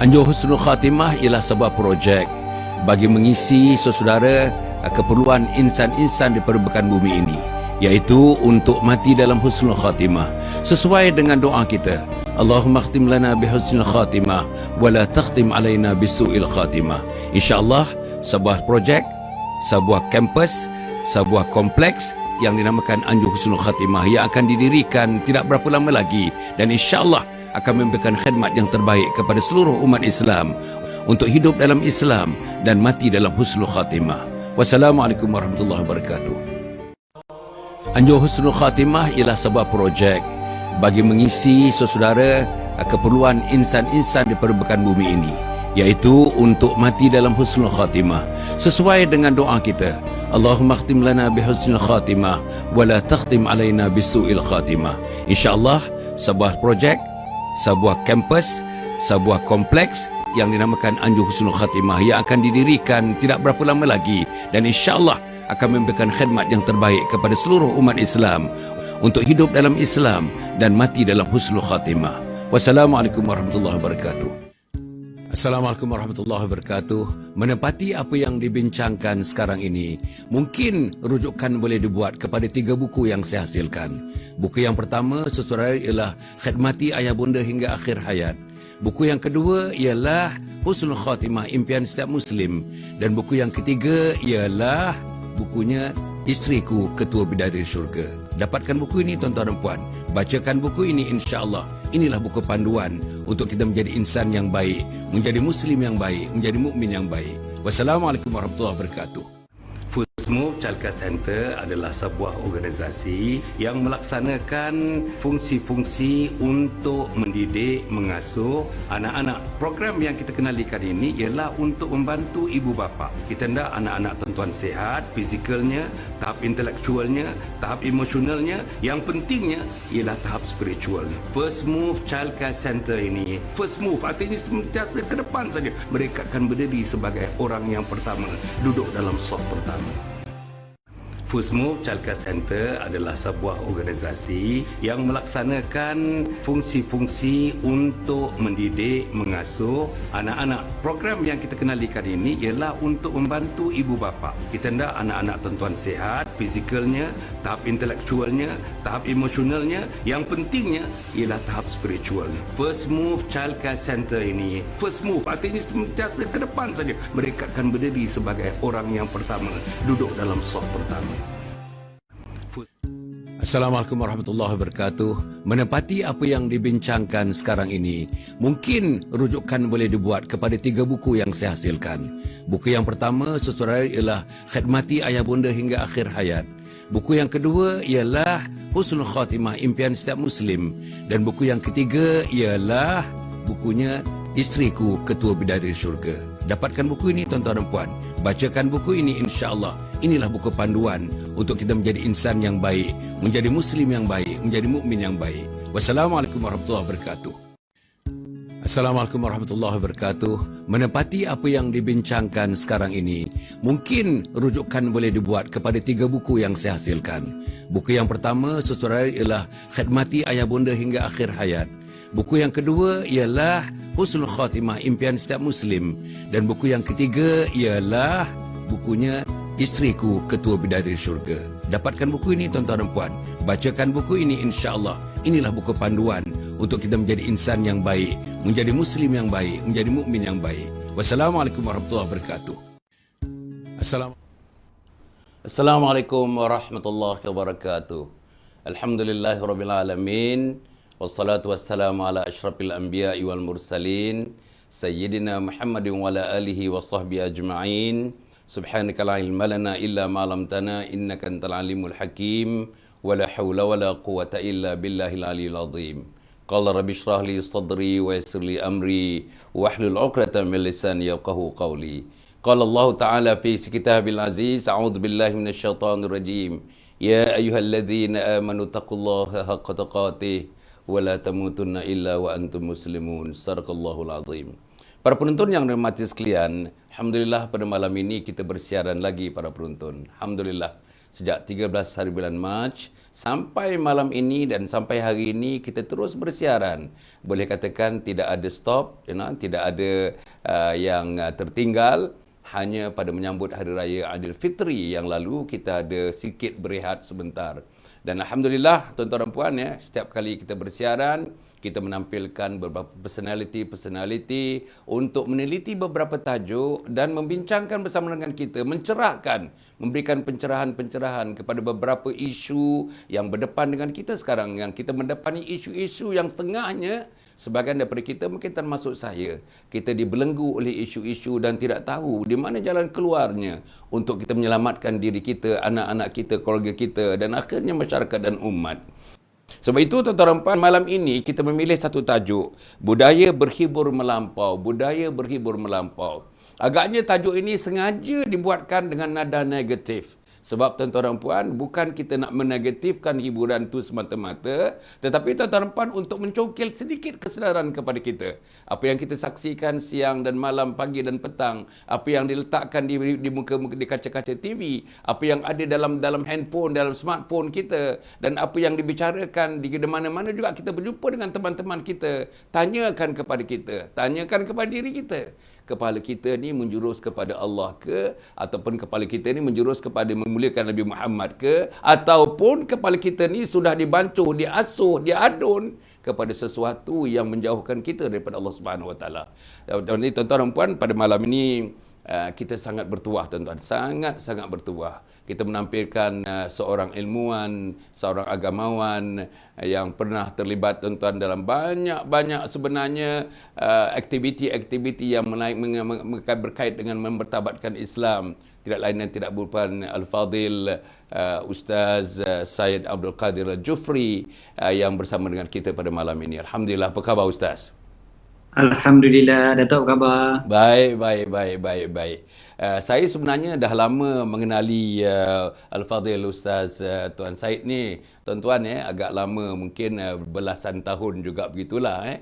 Anjur Husnul Khatimah ialah sebuah projek bagi mengisi saudara keperluan insan-insan di permukaan bumi ini, iaitu untuk mati dalam Husnul Khatimah sesuai dengan doa kita. Allahumma khtim lana bi husnul khatimah wa la takhtim alaina bisu'il khatimah. InsyaAllah sebuah projek, sebuah kampus, sebuah kompleks yang dinamakan Anjur Husnul Khatimah yang akan didirikan tidak berapa lama lagi, dan insyaAllah akan memberikan khidmat yang terbaik kepada seluruh umat Islam untuk hidup dalam Islam dan mati dalam Husnul Khatimah. Wassalamualaikum warahmatullahi wabarakatuh. Anjur Husnul Khatimah ialah sebuah projek bagi mengisi saudara keperluan insan-insan di permukaan bumi ini, iaitu untuk mati dalam Husnul Khatimah sesuai dengan doa kita. Allahumma khtim lana bi husnul khatimah wa la takhtim alaina bisu'il khatimah. InsyaAllah sebuah projek, sebuah kampus, sebuah kompleks yang dinamakan Anjur Husnul Khatimah yang akan didirikan tidak berapa lama lagi, dan insyaAllah akan memberikan khidmat yang terbaik kepada seluruh umat Islam untuk hidup dalam Islam dan mati dalam Husnul Khatimah. Wassalamualaikum warahmatullahi wabarakatuh. Assalamualaikum warahmatullahi wabarakatuh. Menepati apa yang dibincangkan sekarang ini, mungkin rujukan boleh dibuat kepada 3 buku yang saya hasilkan. Buku yang pertama, saudara, ialah Khidmati Ayah Bunda Hingga Akhir Hayat. Buku yang kedua ialah Husnul Khatimah, Impian Setiap Muslim. Dan buku yang ketiga ialah bukunya Isteriku Ketua Bidadari Syurga. Dapatkan buku ini tuan-tuan dan puan. Bacakan buku ini, insya-Allah. Inilah buku panduan untuk kita menjadi insan yang baik, menjadi muslim yang baik, menjadi mukmin yang baik. Wassalamualaikum warahmatullahi wabarakatuh. FUSMOVE Childcare Center adalah sebuah organisasi yang melaksanakan fungsi-fungsi untuk mendidik, mengasuh anak-anak. Program yang kita kenalikan ini ialah untuk membantu ibu bapa. Kita hendak anak-anak tuan-tuan sihat, fizikalnya, tahap intelektualnya, tahap emosionalnya. Yang pentingnya ialah tahap spiritualnya. FUSMOVE Childcare Center ini, FUSMOVE artinya sentiasa ke depan saja. Mereka akan berdiri sebagai orang yang pertama, duduk dalam saf pertama. FUSMOVE Childcare Center adalah sebuah organisasi yang melaksanakan fungsi-fungsi untuk mendidik, mengasuh anak-anak. Program yang kita kenalikan ini ialah untuk membantu ibu bapa. Kita hendak anak-anak tuan-tuan sihat, fizikalnya, tahap intelektualnya, tahap emosionalnya. Yang pentingnya ialah tahap spiritualnya. FUSMOVE Childcare Center ini, FUSMOVE artinya sentiasa ke depan saja. Mereka akan berdiri sebagai orang yang pertama, duduk dalam saf pertama. Assalamualaikum warahmatullahi wabarakatuh. Menepati apa yang dibincangkan sekarang ini, mungkin rujukan boleh dibuat kepada 3 buku yang saya hasilkan. Buku yang pertama, saudara, ialah Khidmati Ayah Bunda Hingga Akhir Hayat. Buku yang kedua ialah Husnul Khatimah, Impian Setiap Muslim. Dan buku yang ketiga ialah bukunya Isteriku Ketua Bidadari Syurga. Dapatkan buku ini tuan-tuan dan puan. Bacakan buku ini, insya-Allah. Inilah buku panduan untuk kita menjadi insan yang baik, menjadi muslim yang baik, menjadi mukmin yang baik. Wassalamualaikum warahmatullahi wabarakatuh. Assalamualaikum warahmatullahi wabarakatuh. Menepati apa yang dibincangkan sekarang ini, mungkin rujukan boleh dibuat kepada 3 buku yang saya hasilkan. Buku yang pertama, saudara, ialah Khidmati Ayah Bunda Hingga Akhir Hayat. Buku yang kedua ialah Husnul Khatimah, Impian Setiap Muslim. Dan buku yang ketiga ialah bukunya Isteriku Ketua Bidadari Syurga. Dapatkan buku ini tuan-tuan dan puan. Bacakan buku ini, insya-Allah. Inilah buku panduan untuk kita menjadi insan yang baik, menjadi muslim yang baik, menjadi mukmin yang baik. Wassalamualaikum warahmatullahi wabarakatuh. Assalamualaikum warahmatullahi wabarakatuh. Alhamdulillahirabbil alamin. Wassalatu wassalamu ala asyrafil anbiya'i wal mursalin sayyidina Muhammadin wa ala alihi wa sahbihi ajma'in. Subhanaka la ilma lana illa ma 'allamtana innaka antal alimul hakim wa la haula wa la quwwata illa billahil aliyyil azim. Qala rabbi shrah li sadri wa yassir li amri wahlul 'uqdatam min lisani yafqahu qawli. Qala Allah Ta'ala fi kitabil aziz, a'udzu billahi minasyaitonir rajim. Ya ayyuhalladzina amanu taqullaha haqqa tuqatih wa la tamutunna illa wa antum muslimun. Sadaqallahul azim. Para penonton yang dirahmati sekalian, alhamdulillah pada malam ini kita bersiaran lagi para penonton. Alhamdulillah. sejak 13 hari bulan Mac sampai malam ini dan sampai hari ini kita terus bersiaran. Boleh katakan tidak ada stop, tidak ada yang tertinggal. Hanya pada menyambut Hari Raya Aidilfitri yang lalu kita ada sikit berehat sebentar. Dan Alhamdulillah tuan-tuan dan puan, setiap kali kita bersiaran, kita menampilkan beberapa personaliti untuk meneliti beberapa tajuk dan membincangkan bersama dengan kita, mencerahkan, memberikan pencerahan-pencerahan kepada beberapa isu yang berdepan dengan kita sekarang, yang kita mendepani isu-isu yang setengahnya sebahagian daripada kita, mungkin termasuk saya, kita dibelenggu oleh isu-isu dan tidak tahu di mana jalan keluarnya untuk kita menyelamatkan diri kita, anak-anak kita, keluarga kita dan akhirnya masyarakat dan umat. Sebab itu tuan-tuan dan puan, malam ini kita memilih satu tajuk, budaya berhibur melampau, budaya berhibur melampau. Agaknya tajuk ini sengaja dibuatkan dengan nada negatif. Sebab tuan-tuan dan puan, bukan kita nak menegatifkan hiburan itu semata-mata, tetapi tuan-tuan dan puan untuk mencongkel sedikit kesedaran kepada kita. Apa yang kita saksikan siang dan malam, pagi dan petang, apa yang diletakkan di kaca-kaca TV, apa yang ada dalam handphone, dalam smartphone kita, dan apa yang dibicarakan di mana-mana juga kita berjumpa dengan teman-teman kita. Tanyakan kepada kita, tanyakan kepada diri kita. Kepala kita ni menjurus kepada Allah ke, ataupun kepala kita ni menjurus kepada memuliakan Nabi Muhammad ke, ataupun kepala kita ni sudah dibancuh, diasuh, diadun kepada sesuatu yang menjauhkan kita daripada Allah Subhanahu Wa Taala. Dan tuan-tuan dan puan, pada malam ini kita sangat bertuah tuan-tuan, sangat bertuah. Kita menampilkan seorang ilmuwan, seorang agamawan yang pernah terlibat tuan-tuan dalam banyak sebenarnya aktiviti-aktiviti yang berkait dengan mempertabatkan Islam. Tidak lain dan tidak bukan Al-Fadil Ustaz Syed Abdul Qadir Al-Jufri yang bersama dengan kita pada malam ini. Alhamdulillah, apa khabar Ustaz? Alhamdulillah, Datuk, apa khabar? Baik. Saya sebenarnya dah lama mengenali Al-Fadhil Ustaz Tuan Syed ni. Tuan-tuan agak lama, mungkin belasan tahun juga begitulah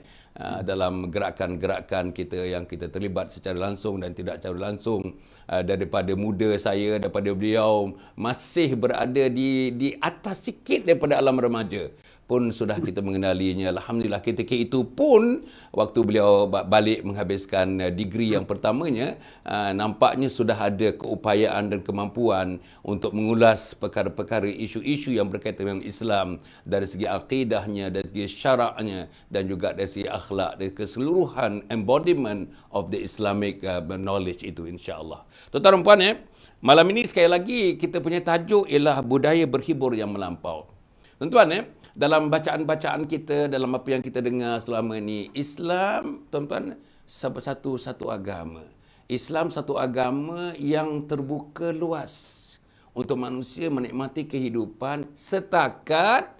dalam gerakan-gerakan kita yang kita terlibat secara langsung dan tidak secara langsung. Daripada muda saya, daripada beliau masih berada di atas sikit daripada alam remaja pun sudah kita mengenalinya. Alhamdulillah, ketika itu pun waktu beliau balik menghabiskan degree yang pertamanya, nampaknya sudah ada keupayaan dan kemampuan untuk mengulas perkara-perkara isu-isu yang berkaitan dengan Islam dari segi akidahnya, dari segi syaraknya dan juga dari segi akhlak, dari keseluruhan embodiment of the Islamic knowledge itu, insya-Allah. Tuan-tuan dan puan, malam ini sekali lagi kita punya tajuk ialah budaya berhibur yang melampau. Tuan-tuan, dalam bacaan-bacaan kita, dalam apa yang kita dengar selama ini, Islam, tuan-tuan, satu agama. Islam satu agama yang terbuka luas untuk manusia menikmati kehidupan setakat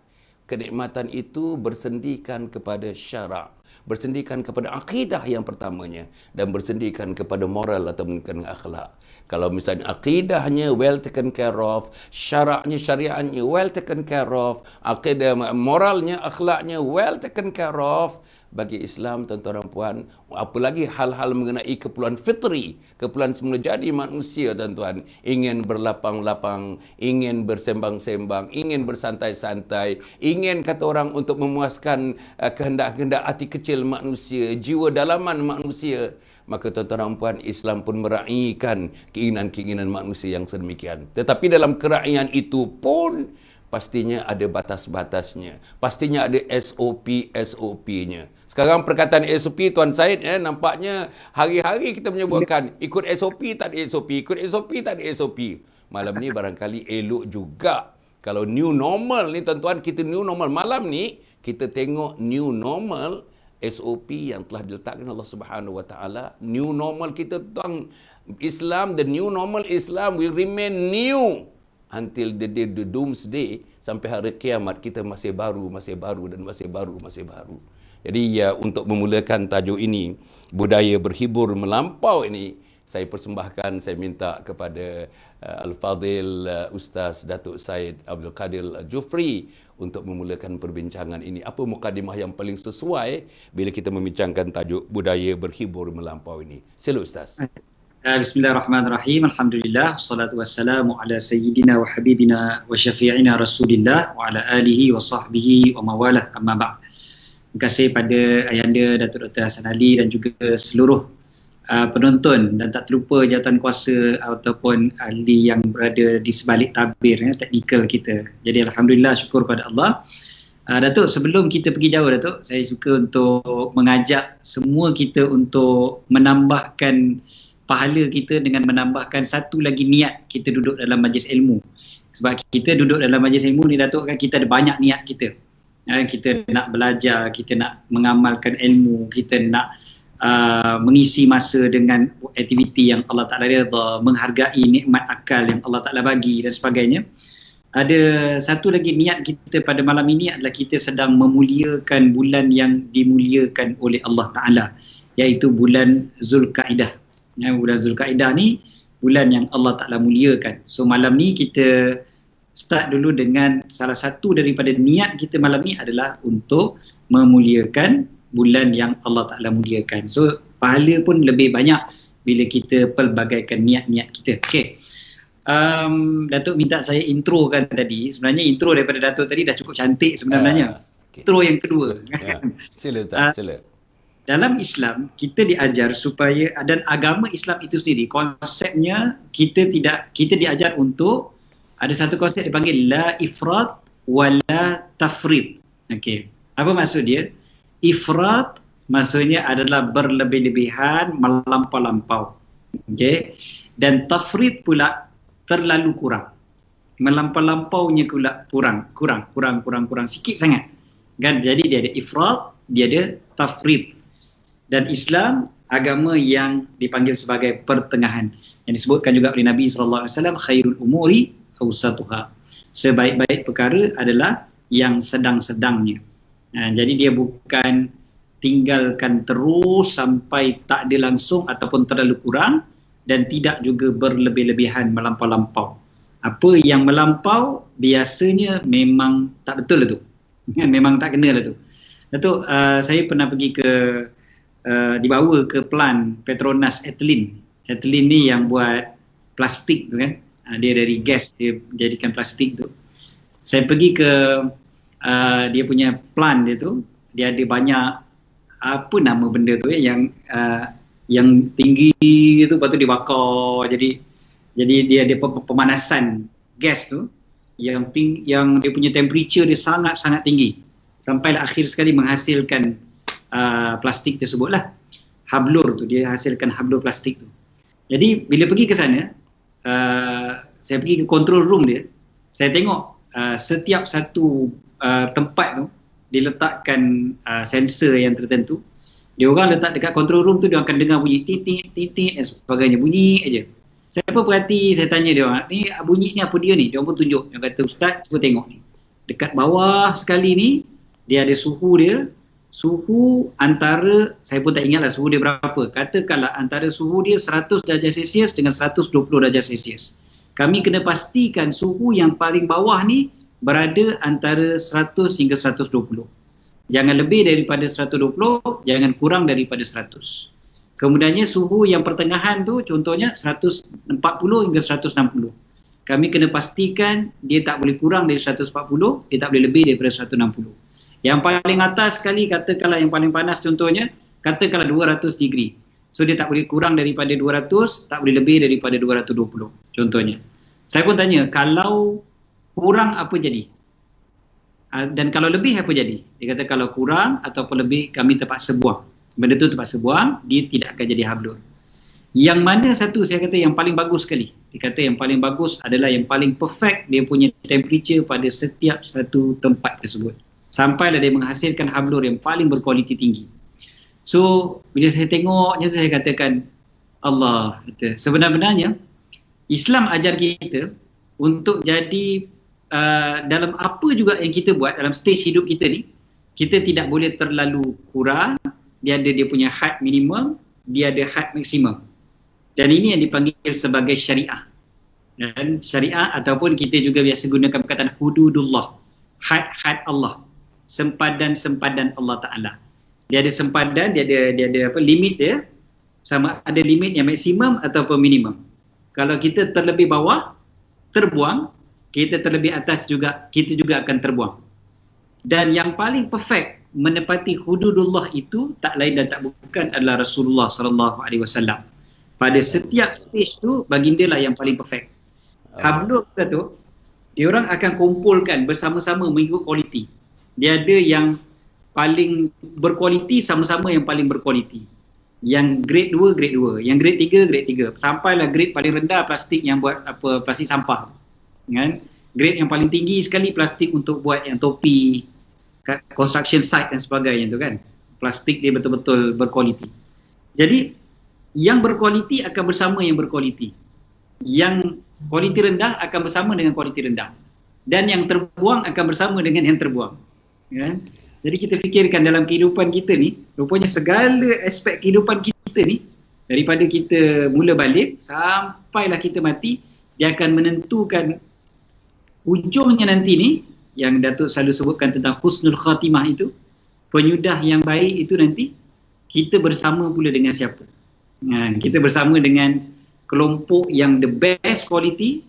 kenikmatan itu bersendikan kepada syarak, bersendikan kepada akidah yang pertamanya, dan bersendikan kepada moral atau mungkin akhlak. Kalau misalnya akidahnya well taken care of, syaraknya, syariatnya well taken care of, akidah moralnya, akhlaknya well taken care of, bagi Islam, tuan-tuan dan puan, apalagi hal-hal mengenai keperluan fitri, keperluan semula jadi manusia, tuan-tuan, ingin berlapang-lapang, ingin bersembang-sembang, ingin bersantai-santai, ingin kata orang untuk memuaskan kehendak-kehendak hati kecil manusia, jiwa dalaman manusia, maka tuan-tuan dan puan, Islam pun meraihkan keinginan-keinginan manusia yang sedemikian. Tetapi dalam keraian itu pun pastinya ada batas-batasnya. Pastinya ada SOP-nya. Sekarang perkataan SOP, Tuan Syed, nampaknya hari-hari kita menyebutkan ikut SOP, tak ada SOP, ikut SOP, tak ada SOP. Malam ni barangkali elok juga kalau new normal ni, tuan-tuan, kita new normal. Malam ni kita tengok new normal SOP yang telah diletakkan Allah Subhanahu Wa Taala. New normal kita, tuan, Islam, the new normal Islam will remain new until the day the doomsday, sampai hari kiamat kita masih baru. Jadi untuk memulakan tajuk ini, budaya berhibur melampau ini, saya persembahkan, saya minta kepada Al-Fadhil Ustaz Datuk Syed Abdul Qadir Al-Jufri untuk memulakan perbincangan ini. Apa mukadimah yang paling sesuai bila kita membincangkan tajuk budaya berhibur melampau ini? Sila Ustaz. Bismillahirrahmanirrahim. Alhamdulillah. Wassalatu wassalamu ala sayyidina wa habibina wa syafi'ina Rasulillah wa ala alihi wa sahbihi wa mawalah amma ba'd. Terima kasih pada Ayahanda Datuk Dr. Hassan Ali dan juga seluruh penonton dan tak terlupa jawatan kuasa ataupun ahli yang berada di sebalik tabir teknikal kita. Jadi Alhamdulillah, syukur pada Allah. Datuk, sebelum kita pergi jauh Datuk, saya suka untuk mengajak semua kita untuk menambahkan pahala kita dengan menambahkan satu lagi niat kita duduk dalam majlis ilmu. Sebab kita duduk dalam majlis ilmu ni Datuk, kan kita ada banyak niat kita. Kita nak belajar, kita nak mengamalkan ilmu, kita nak mengisi masa dengan aktiviti yang Allah Ta'ala redha, menghargai nikmat akal yang Allah Ta'ala bagi dan sebagainya. Ada satu lagi niat kita pada malam ini adalah kita sedang memuliakan bulan yang dimuliakan oleh Allah Ta'ala, iaitu bulan Zulkaidah. Bulan Zulkaidah ni bulan yang Allah Ta'ala muliakan. So malam ni kita start dulu dengan salah satu daripada niat kita malam ni adalah untuk memuliakan bulan yang Allah Ta'ala muliakan. So pahala pun lebih banyak bila kita pelbagaikan niat-niat kita. Okay. Datuk minta saya introkan tadi. Sebenarnya intro daripada Datuk tadi dah cukup cantik sebenarnya. Okay. Intro yang kedua. Sila Ustaz, sila. Dalam Islam, kita diajar supaya, dan agama Islam itu sendiri, konsepnya kita diajar untuk, ada satu konsep dipanggil la ifrat wa la tafrid. Okey. Apa maksud dia? Ifrat maksudnya adalah berlebih-lebihan, melampau-lampau. Okey. Dan tafrid pula terlalu kurang. Melampau-lampaunya pula kurang sikit sangat. Kan? Jadi dia ada ifrat, dia ada tafrid. Dan Islam agama yang dipanggil sebagai pertengahan, yang disebutkan juga oleh Nabi SAW, khairul umuri awsatuha. Sebaik-baik perkara adalah yang sedang-sedangnya. Jadi dia bukan tinggalkan terus sampai tak ada langsung ataupun terlalu kurang, dan tidak juga berlebih-lebihan melampau-lampau. Apa yang melampau biasanya memang tak betul lah tu. Memang tak kena lah tu. Datuk, saya pernah pergi ke dibawa ke plant Petronas Ethylene. Ethylene ni yang buat plastik tu kan. Dia dari gas, dia jadikan plastik tu. Saya pergi ke dia punya plant dia tu. Dia ada banyak, apa nama benda tu yang tinggi tu, lepas tu dibakar. Jadi dia ada pemanasan gas tu yang dia punya temperature dia sangat-sangat tinggi. Sampailah akhir sekali menghasilkan plastik tersebut lah. Hablur tu, dia hasilkan hablur plastik tu. Jadi bila pergi ke sana, saya pergi ke control room dia, saya tengok setiap satu tempat tu diletakkan sensor yang tertentu. Dia orang letak dekat control room tu, dia akan dengar bunyi titik dan sebagainya, bunyi aja. Saya pun perhati, saya tanya dia orang, ni bunyi ni apa dia ni? Dia orang pun tunjuk. Dia kata, Ustaz, cuba tengok ni. Dekat bawah sekali ni, dia ada suhu dia. Suhu antara, saya pun tak ingatlah suhu dia berapa. Katakanlah antara suhu dia 100 darjah Celsius dengan 120 darjah Celsius. Kami kena pastikan suhu yang paling bawah ni berada antara 100 hingga 120. Jangan lebih daripada 120, jangan kurang daripada 100. Kemudiannya suhu yang pertengahan tu contohnya 140 hingga 160. Kami kena pastikan dia tak boleh kurang dari 140, dia tak boleh lebih daripada 160. Yang paling atas sekali, katakanlah yang paling panas contohnya, katakanlah 200 degree. So dia tak boleh kurang daripada 200, tak boleh lebih daripada 220 contohnya. Saya pun tanya, kalau kurang apa jadi? Dan kalau lebih apa jadi? Dia kata kalau kurang ataupun lebih kami terpaksa buang. Benda tu terpaksa buang, dia tidak akan jadi hablur. Yang mana satu saya kata yang paling bagus sekali. Dia kata yang paling bagus adalah yang paling perfect dia punya temperature pada setiap satu tempat tersebut. Sampailah dia menghasilkan hablur yang paling berkualiti tinggi. So, bila saya tengoknya tu saya katakan, Allah, sebenarnya Islam ajar kita untuk jadi dalam apa juga yang kita buat, dalam stage hidup kita ni, kita tidak boleh terlalu kurang. Dia ada dia punya had minimum, dia ada had maksimum. Dan ini yang dipanggil sebagai syariah. Dan syariah ataupun kita juga biasa gunakan perkataan hududullah, had Allah. Sempadan-sempadan Allah Ta'ala. Dia ada sempadan, dia ada apa limit dia. sama ada limit yang maksimum ataupun minimum. Kalau kita terlebih bawah, terbuang, kita terlebih atas juga, kita juga akan terbuang. Dan yang paling perfect menepati hududullah itu tak lain dan tak bukan adalah Rasulullah sallallahu alaihi wasallam. Pada setiap stage tu baginda lah yang paling perfect. Hablum kita tu, diorang akan kumpulkan bersama-sama mengikut kualiti. Dia ada yang paling berkualiti sama-sama yang paling berkualiti. Yang grade 2, grade 2. Yang grade 3, grade 3. Sampailah grade paling rendah plastik yang buat apa, plastik sampah. Kan? Grade yang paling tinggi sekali plastik untuk buat yang topi, construction site dan sebagainya tu kan. Plastik dia betul-betul berkualiti. Jadi yang berkualiti akan bersama yang berkualiti. Yang kualiti rendah akan bersama dengan kualiti rendah. Dan yang terbuang akan bersama dengan yang terbuang. Kan? Jadi kita fikirkan dalam kehidupan kita ni, rupanya segala aspek kehidupan kita ni, daripada kita mula balik sampailah kita mati, dia akan menentukan ujungnya nanti ni, yang Datuk selalu sebutkan tentang husnul khatimah itu, penyudah yang baik itu nanti, kita bersama pula dengan siapa? Kita bersama dengan kelompok yang the best quality,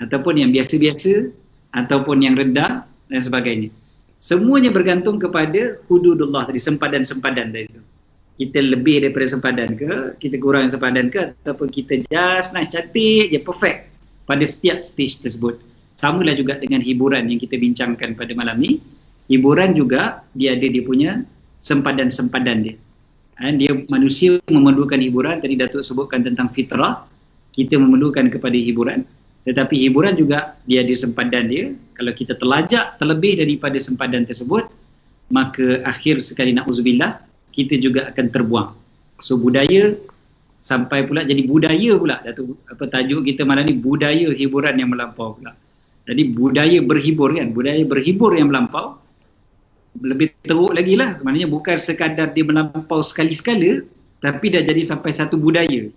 ataupun yang biasa-biasa, ataupun yang rendah dan sebagainya. Semuanya bergantung kepada hududullah tadi, sempadan-sempadan tadi tu. Kita lebih daripada sempadan ke, kita kurang sempadan ke, ataupun kita just nice, cantik je, perfect pada setiap stage tersebut. Samalah juga dengan hiburan yang kita bincangkan pada malam ni. Hiburan juga dia ada dia punya sempadan-sempadan dia. Dia manusia memerlukan hiburan, tadi Datuk sebutkan tentang fitrah, kita memerlukan kepada hiburan. Tetapi hiburan juga dia ada sempadan dia. Kalau kita terlajak terlebih daripada sempadan tersebut, maka akhir sekali na'udzubillah, kita juga akan terbuang. So budaya sampai pula jadi budaya pula. Datuk apa tajuk kita malam ni, budaya hiburan yang melampau pula. Jadi budaya berhibur kan, budaya berhibur yang melampau lebih teruk lagi lah. Maknanya bukan sekadar dia melampau sekali-sekala, tapi dah jadi sampai satu budaya.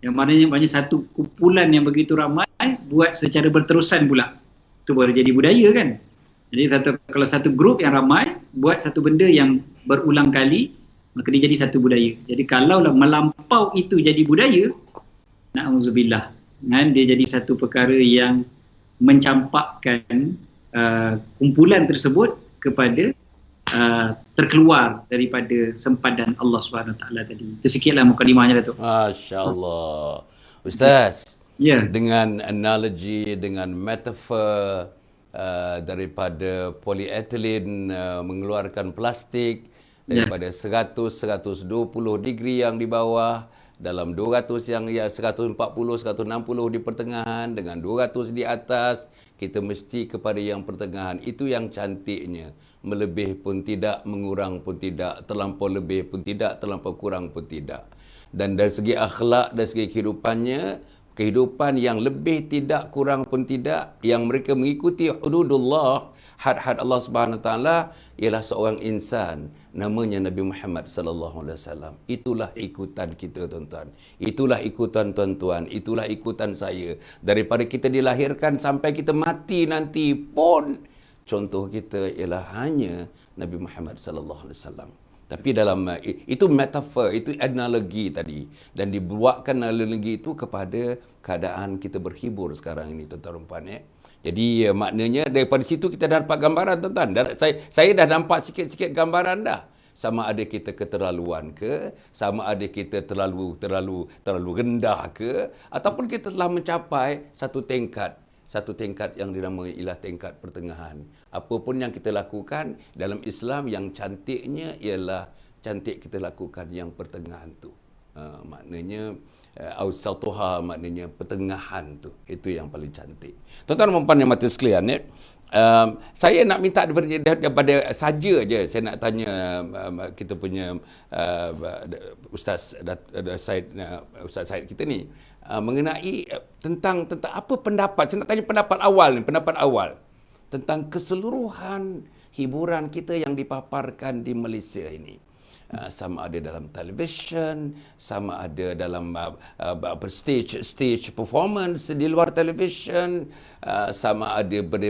Yang maknanya satu kumpulan yang begitu ramai buat secara berterusan pula. Itu baru jadi budaya kan. Jadi kalau satu grup yang ramai buat satu benda yang berulang kali, maka dia jadi satu budaya. Jadi kalaulah melampau itu jadi budaya, na'udzubillah, kan, dia jadi satu perkara yang mencampakkan kumpulan tersebut kepada terkeluar daripada sempadan Allah SWT tadi. Itu sikitlah mukadimahnya Datuk. Masya Allah. Ustaz, ya. Dengan analogi, dengan metafor daripada polyethylene mengeluarkan plastik daripada 100-120 degree yang di bawah, dalam 200 yang 140, 160 di pertengahan, dengan 200 di atas, kita mesti kepada yang pertengahan. Itu yang cantiknya. Melebih pun tidak, mengurang pun tidak, terlampau lebih pun tidak, terlampau kurang pun tidak. Dan dari segi akhlak, dari segi kehidupannya, kehidupan yang lebih tidak, kurang pun tidak, yang mereka mengikuti hududullah, had-had Allah Subhanahu Wa Taala, ialah seorang insan namanya Nabi Muhammad sallallahu alaihi wasallam. Itulah ikutan kita tuan-tuan. Itulah ikutan tuan-tuan, itulah ikutan saya. Daripada kita dilahirkan sampai kita mati nanti pun, contoh kita ialah hanya Nabi Muhammad sallallahu alaihi wasallam. Tapi dalam itu metafor, itu analogi tadi, dan dibuatkan analogi itu kepada keadaan kita berhibur sekarang ini tuan-tuan dan puan ya. Jadi maknanya daripada situ kita dah dapat gambaran tuan-tuan. Saya dah nampak sikit-sikit gambaran dah. Sama ada kita keterlaluan ke, sama ada kita terlalu rendah ke, ataupun kita telah mencapai satu tingkat yang dinamai ialah tingkat pertengahan. Apa pun yang kita lakukan dalam Islam, yang cantiknya ialah cantik kita lakukan yang pertengahan tu. Maknanya awsatuha, maknanya pertengahan tu. Itu yang paling cantik. Tuan-tuan dan puan yang mati sekalian ya. Saya nak minta daripada saja je, saya nak tanya kita punya Ustaz Said kita ni mengenai tentang apa pendapat. Saya nak tanya pendapat awal tentang keseluruhan hiburan kita yang dipaparkan di Malaysia ini. Sama ada dalam televisyen, sama ada dalam stage performance di luar televisyen, sama ada pada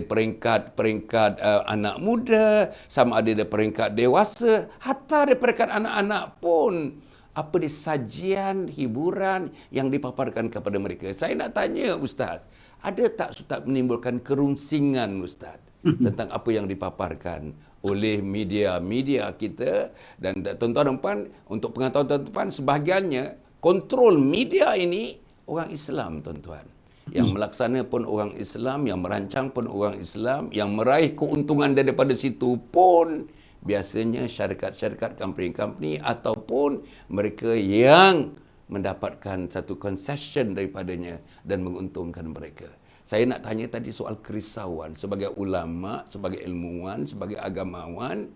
peringkat anak muda, sama ada di peringkat dewasa, hatta di peringkat anak-anak pun apa dia sajian, hiburan yang dipaparkan kepada mereka. Saya nak tanya Ustaz, ada tak Ustaz menimbulkan kerunsingan Ustaz tentang apa yang dipaparkan oleh media-media kita? Dan tuan-tuan dan puan, untuk pengetahuan tuan-tuan dan puan, sebahagiannya kontrol media ini orang Islam tuan-tuan. Yang melaksana pun orang Islam, yang merancang pun orang Islam, yang meraih keuntungan daripada situ pun biasanya syarikat-syarikat, company-company ataupun mereka yang mendapatkan satu concession daripadanya dan menguntungkan mereka. Saya nak tanya tadi soal kerisauan sebagai ulama, sebagai ilmuwan, sebagai agamawan,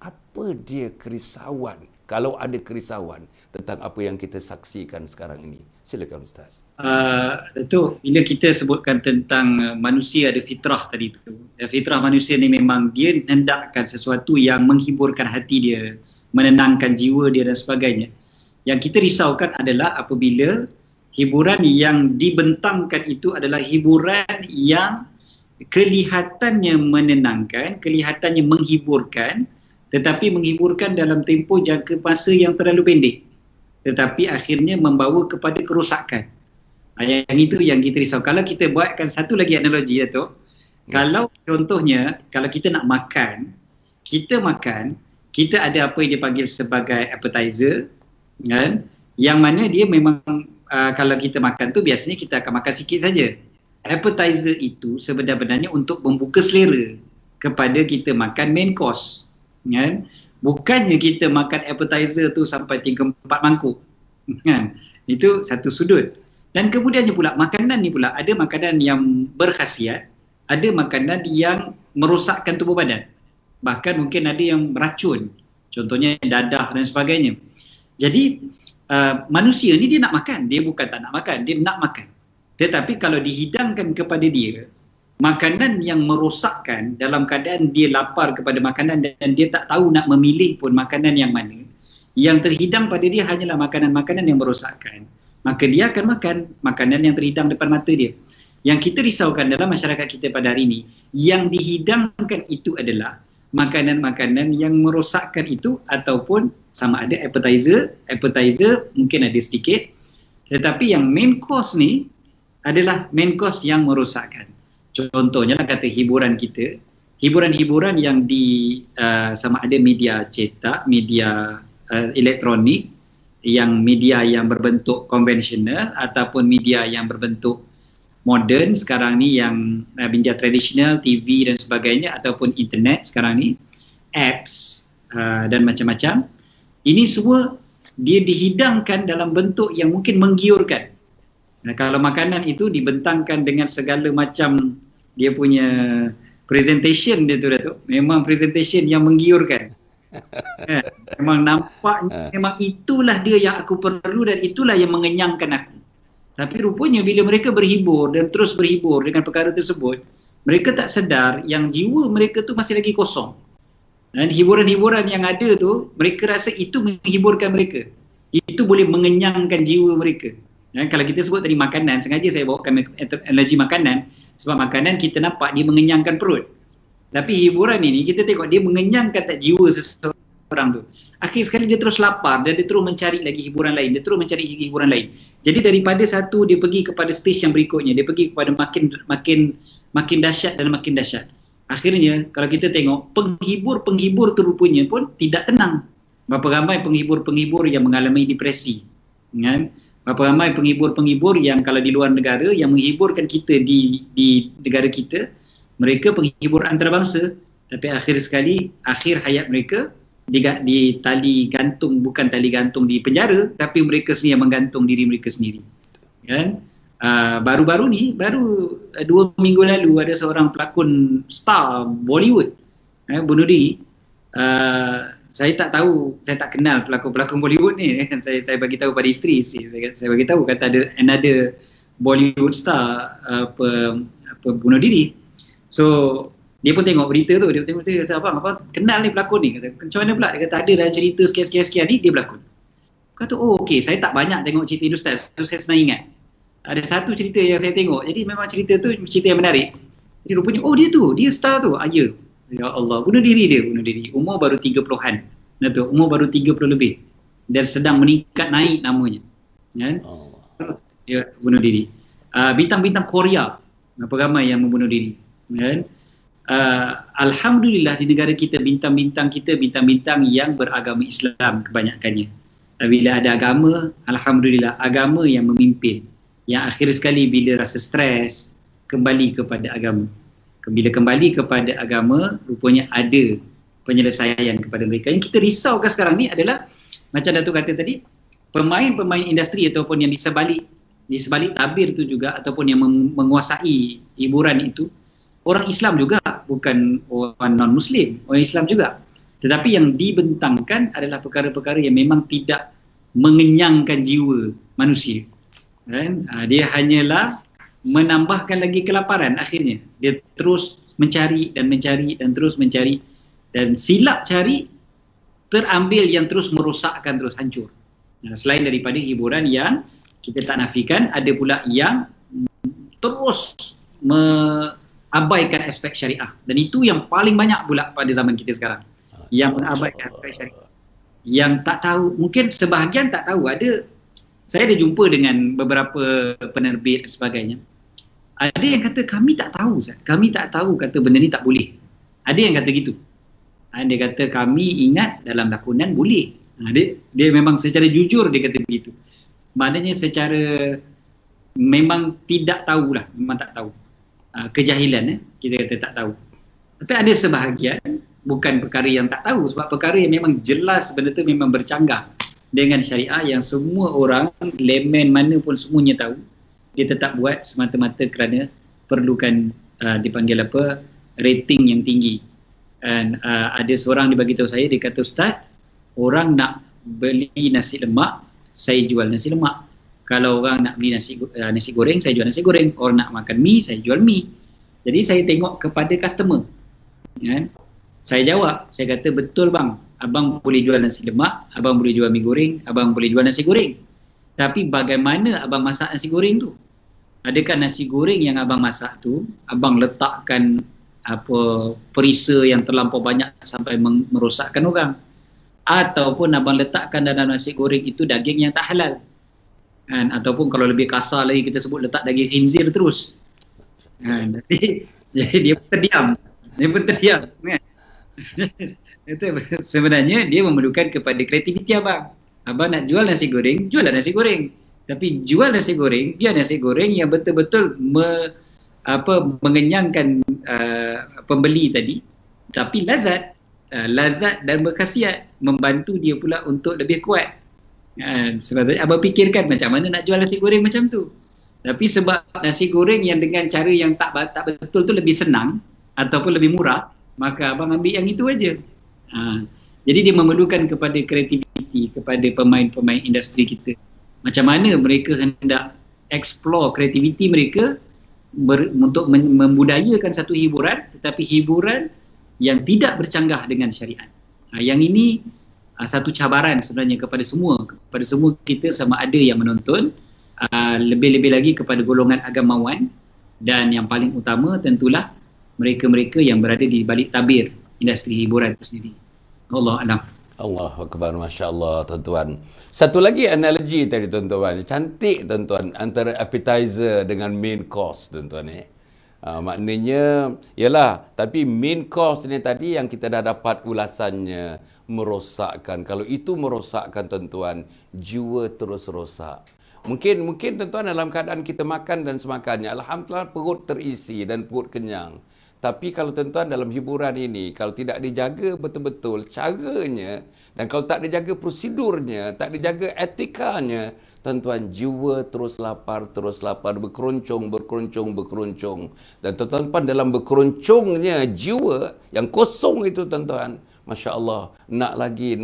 apa dia kerisauan? Kalau ada kerisauan tentang apa yang kita saksikan sekarang ini. Silakan Ustaz. Itu bila kita sebutkan tentang manusia ada fitrah tadi tu. Fitrah manusia ni memang dia hendakkan sesuatu yang menghiburkan hati dia, menenangkan jiwa dia dan sebagainya. Yang kita risaukan adalah apabila hiburan yang dibentangkan itu adalah hiburan yang kelihatannya menenangkan, kelihatannya menghiburkan, tetapi menghiburkan dalam tempoh jangka masa yang terlalu pendek, tetapi akhirnya membawa kepada kerosakan. Yang itu yang kita risau. Kalau kita buatkan satu lagi analogi, Dato', kalau contohnya, kalau kita nak makan, kita ada apa yang dipanggil sebagai appetizer, kan? Yang mana dia memang kalau kita makan tu biasanya kita akan makan sikit saja. Appetizer itu sebenarnya untuk membuka selera kepada kita makan main course, kan? Bukannya kita makan appetizer tu sampai 3-4 mangkuk, kan? Itu satu sudut. Dan kemudiannya pula makanan ni pula ada makanan yang berkhasiat, ada makanan yang merosakkan tubuh badan, bahkan mungkin ada yang beracun, contohnya dadah dan sebagainya. Jadi manusia ni dia nak makan, dia bukan tak nak makan, dia nak makan. Tetapi kalau dihidangkan kepada dia makanan yang merosakkan dalam keadaan dia lapar kepada makanan dan dia tak tahu nak memilih pun makanan yang mana, yang terhidang pada dia hanyalah makanan-makanan yang merosakkan, maka dia akan makan makanan yang terhidang depan mata dia. Yang kita risaukan dalam masyarakat kita pada hari ini, yang dihidangkan itu adalah makanan-makanan yang merosakkan itu, ataupun sama ada appetizer mungkin ada sedikit, tetapi yang main course ni adalah main course yang merosakkan. Contohnya lah kata hiburan kita, hiburan-hiburan yang di sama ada media cetak, media elektronik, yang media yang berbentuk konvensional ataupun media yang berbentuk moden sekarang ni, yang media tradisional, TV dan sebagainya, ataupun internet sekarang ni, apps dan macam-macam. Ini semua dia dihidangkan dalam bentuk yang mungkin menggiurkan. Kalau makanan itu dibentangkan dengan segala macam dia punya presentation dia tu, Datuk, memang presentation yang menggiurkan. Memang nampaknya memang itulah dia yang aku perlu dan itulah yang mengenyangkan aku. Tapi rupanya bila mereka berhibur dan terus berhibur dengan perkara tersebut, mereka tak sedar yang jiwa mereka tu masih lagi kosong. Dan hiburan-hiburan yang ada tu, mereka rasa itu menghiburkan mereka, itu boleh mengenyangkan jiwa mereka. Dan kalau kita sebut tadi makanan, sengaja saya bawakan analogi makanan sebab makanan kita nampak dia mengenyangkan perut. Tapi hiburan ini kita tengok dia mengenyangkan tak jiwa seseorang tu. Akhir sekali dia terus lapar dan dia terus mencari lagi hiburan lain, dia terus mencari hiburan lain. Jadi daripada satu dia pergi kepada stage yang berikutnya, dia pergi kepada makin dahsyat dan makin dahsyat. Akhirnya kalau kita tengok penghibur-penghibur tu rupanya pun tidak tenang. Berapa ramai penghibur-penghibur yang mengalami depresi, kan? Berapa ramai penghibur-penghibur yang kalau di luar negara yang menghiburkan kita di negara kita, mereka penghibur antarabangsa, tapi akhir hayat mereka di tali gantung, bukan tali gantung di penjara, tapi mereka sendiri yang menggantung diri mereka sendiri, kan? Baru-baru ni, baru 2 minggu lalu ada seorang pelakon star Bollywood bunuh diri. Saya tak tahu, saya tak kenal pelakon-pelakon Bollywood ni, kan? Saya bagi tahu pada isteri saya bagi tahu kata ada another Bollywood star bunuh diri. So dia pun tengok berita tu, dia kata apa kenal ni pelakon ni, kata macam mana pula, dia kata ada dalam cerita sekian-sekian ni dia berlakon. Kata oh okey, saya tak banyak tengok cerita Hindustan, so saya senang ingat. Ada satu cerita yang saya tengok, jadi memang cerita tu cerita yang menarik. Jadi rupanya oh dia star tu. Ya Allah, bunuh diri, umur baru 30-an. Umur baru 30 lebih. dan sedang meningkat naik namanya. Kan? Dia bunuh diri. Bintang-bintang Korea berapa ramai yang membunuh diri. Kan? Alhamdulillah di negara kita bintang-bintang yang beragama Islam kebanyakannya. Bila ada agama, alhamdulillah agama yang memimpin. Yang akhir sekali bila rasa stres kembali kepada agama. Bila kembali kepada agama, rupanya ada penyelesaian kepada mereka. Yang kita risaukan sekarang ni adalah macam Datuk kata tadi, pemain-pemain industri ataupun yang di sebalik tabir itu juga ataupun yang menguasai hiburan itu orang Islam juga, bukan orang non-Muslim, orang Islam juga. Tetapi yang dibentangkan adalah perkara-perkara yang memang tidak mengenyangkan jiwa manusia. Kan? Dia hanyalah menambahkan lagi kelaparan akhirnya. Dia terus mencari dan terus mencari dan silap cari, terambil yang terus merosakkan, terus hancur. Selain daripada hiburan yang kita tak nafikan, ada pula yang terus abaikan aspek syariah, dan itu yang paling banyak pula pada zaman kita sekarang, yang mengabaikan aspek syariah, yang tak tahu, mungkin sebahagian tak tahu. Saya ada jumpa dengan beberapa penerbit dan sebagainya, ada yang kata kami tak tahu kata benda ni tak boleh. Ada yang kata gitu. Dia kata kami ingat dalam lakonan boleh. Dia memang secara jujur dia kata begitu. Maknanya secara memang tidak tahulah, memang tak tahu. Kejahilan, kita kata tak tahu. Tapi ada sebahagian bukan perkara yang tak tahu, sebab perkara yang memang jelas benda tu memang bercanggah dengan syariah, yang semua orang, layman mana pun semuanya tahu. Dia tetap buat semata-mata kerana perlukan dipanggil apa, rating yang tinggi. Dan ada seorang dia bagi tahu saya, dia kata, Ustaz, orang nak beli nasi lemak, saya jual nasi lemak. Kalau orang nak beli nasi goreng, saya jual nasi goreng. Orang nak makan mi, saya jual mi. Jadi saya tengok kepada customer. Kan? Saya jawab, saya kata, betul bang, abang boleh jual nasi lemak, abang boleh jual mi goreng, abang boleh jual nasi goreng. Tapi bagaimana abang masak nasi goreng tu? Adakah nasi goreng yang abang masak tu, abang letakkan perisa yang terlampau banyak sampai merosakkan orang? Ataupun abang letakkan dalam nasi goreng itu daging yang tak halal? Ataupun kalau lebih kasar lagi kita sebut letak daging khinzir terus. Jadi dia pun terdiam. Kan? Itu sebenarnya dia memerlukan kepada kreativiti abang. Abang nak jual nasi goreng, juallah nasi goreng. Tapi jual nasi goreng, dia nasi goreng yang betul-betul mengenyangkan pembeli tadi, tapi lazat dan berkhasiat, membantu dia pula untuk lebih kuat. Sebab abang fikirkan macam mana nak jual nasi goreng macam tu. Tapi sebab nasi goreng yang dengan cara yang tak betul tu lebih senang ataupun lebih murah, maka abang ambil yang itu aja. Jadi dia memerlukan kepada kreativiti kepada pemain-pemain industri kita. Macam mana mereka hendak explore kreativiti mereka untuk membudayakan satu hiburan, tetapi hiburan yang tidak bercanggah dengan syariat. Yang ini satu cabaran sebenarnya kepada semua kita, sama ada yang menonton, lebih-lebih lagi kepada golongan agamawan, dan yang paling utama tentulah mereka-mereka yang berada di balik tabir industri hiburan itu sendiri. Allah alam. Allahu Akbar, Masya Allah, tuan-tuan. Satu lagi analogi tadi, tuan-tuan. Cantik, tuan-tuan, antara appetizer dengan main course, tuan-tuan. Maknanya, yalah, tapi main course ni tadi yang kita dah dapat ulasannya, merosakkan. Kalau itu merosakkan, tuan-tuan, jiwa terus rosak. Mungkin tuan-tuan dalam keadaan kita makan dan semakannya, alhamdulillah perut terisi dan perut kenyang. Tapi kalau tuan-tuan dalam hiburan ini, kalau tidak dijaga betul-betul caranya, dan kalau tak dijaga prosedurnya, tak dijaga etikanya, tuan-tuan, jiwa terus lapar, berkeroncong. Dan tuan-tuan dalam berkeroncongnya jiwa yang kosong itu, tuan-tuan, Masya Allah, nak lagi.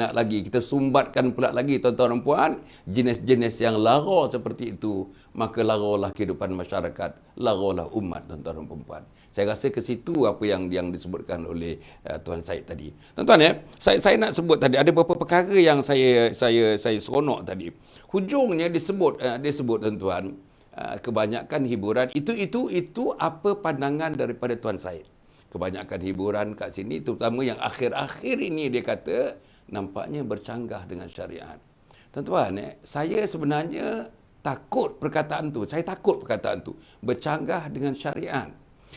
Kita sumbatkan pula lagi, tuan-tuan dan puan, jenis-jenis yang lara seperti itu. Maka laralah kehidupan masyarakat, laralah umat, tuan-tuan dan puan. Saya rasa ke situ apa yang disebutkan oleh Tuan Syed tadi. Tuan-tuan, saya nak sebut tadi, ada beberapa perkara yang saya seronok tadi. Hujungnya disebut tuan-tuan, kebanyakan hiburan, itu apa pandangan daripada Tuan Syed? Kebanyakan hiburan kat sini, terutama yang akhir-akhir ini, dia kata nampaknya bercanggah dengan syariat. Tuan-tuan, saya sebenarnya takut perkataan tu. Saya takut perkataan tu. Bercanggah dengan syariat.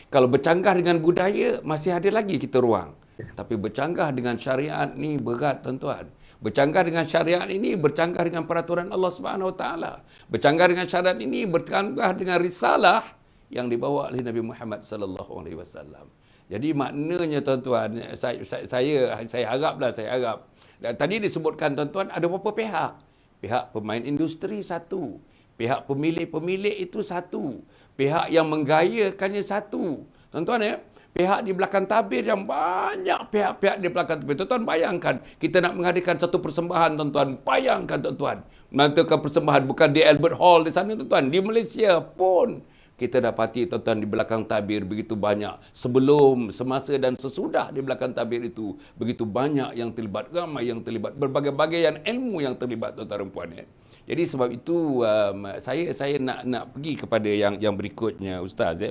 Kalau bercanggah dengan budaya, masih ada lagi kita ruang. Tapi bercanggah dengan syariat ni berat, tuan-tuan. Bercanggah dengan syariat ini bercanggah dengan peraturan Allah Subhanahu Wa Taala. Bercanggah dengan syariat ini bercanggah dengan risalah yang dibawa oleh Nabi Muhammad sallallahu alaihi wasallam. Jadi maknanya, tuan-tuan, saya harap. Dan tadi disebutkan, tuan-tuan, ada beberapa pihak. Pihak pemain industri satu, pihak pemilik-pemilik itu satu, pihak yang menggayakannya satu. Tuan-tuan, pihak di belakang tabir yang banyak pihak-pihak di belakang tabir. Tuan-tuan bayangkan, kita nak mengadakan satu persembahan, tuan-tuan. Bayangkan, tuan-tuan, mengadakan persembahan bukan di Albert Hall di sana, tuan-tuan. Di Malaysia pun kita dapati, tuan-tuan, di belakang tabir begitu banyak. Sebelum, semasa dan sesudah di belakang tabir itu, begitu banyak yang terlibat, ramai yang terlibat, berbagai-bagai ilmu yang terlibat, tuan-tuan dan puan. Jadi sebab itu saya nak pergi kepada yang berikutnya, Ustaz.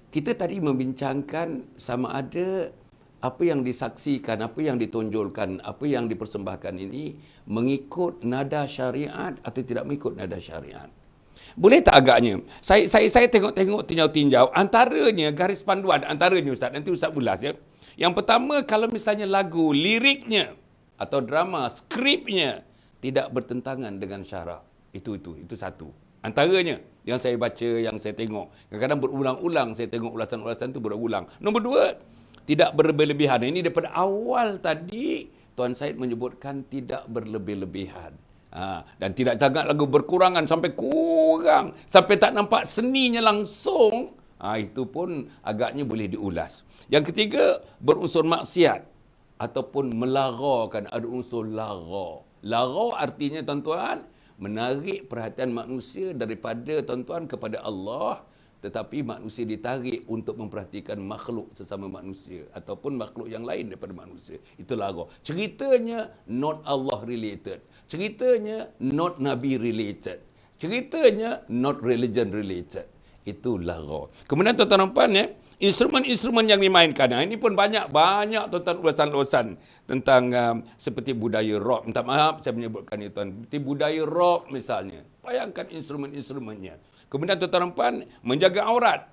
Kita tadi membincangkan sama ada apa yang disaksikan, apa yang ditonjolkan, apa yang dipersembahkan ini mengikut nada syariat atau tidak mengikut nada syariat. Boleh tak agaknya? Saya tengok-tengok tinjau-tinjau, antaranya garis panduan, antaranya Ustaz, nanti Ustaz ulas ya. Yang pertama, kalau misalnya lagu, liriknya atau drama, skripnya tidak bertentangan dengan syarak. Itu satu. Antaranya yang saya baca, yang saya tengok. Kadang-kadang berulang-ulang saya tengok ulasan-ulasan itu berulang. Nombor dua, tidak berlebih-lebihan. Ini daripada awal tadi Tuan Syed menyebutkan tidak berlebih-lebihan. Dan tidak sangat lagu berkurangan sampai kurang, sampai tak nampak seninya langsung. Itu pun agaknya boleh diulas. Yang ketiga, berunsur maksiat ataupun melarakan, ada unsur lara. Lara artinya, tuan-tuan, menarik perhatian manusia daripada, tuan-tuan, kepada Allah, tetapi manusia ditarik untuk memperhatikan makhluk sesama manusia ataupun makhluk yang lain daripada manusia. Itu lara. Ceritanya not Allah related. Ceritanya not Nabi related. Ceritanya not religion related. Itu lara. Kemudian, tuan-tuan dan puan, instrumen-instrumen yang dimainkan. Ini pun banyak tuan-tuan ulasan-ulasan tentang seperti budaya rock. Minta maaf saya menyebutkan itu, tuan. Seperti budaya rock misalnya. Bayangkan instrumen-instrumennya. Kemudian, tuan-tuan dan puan, menjaga aurat.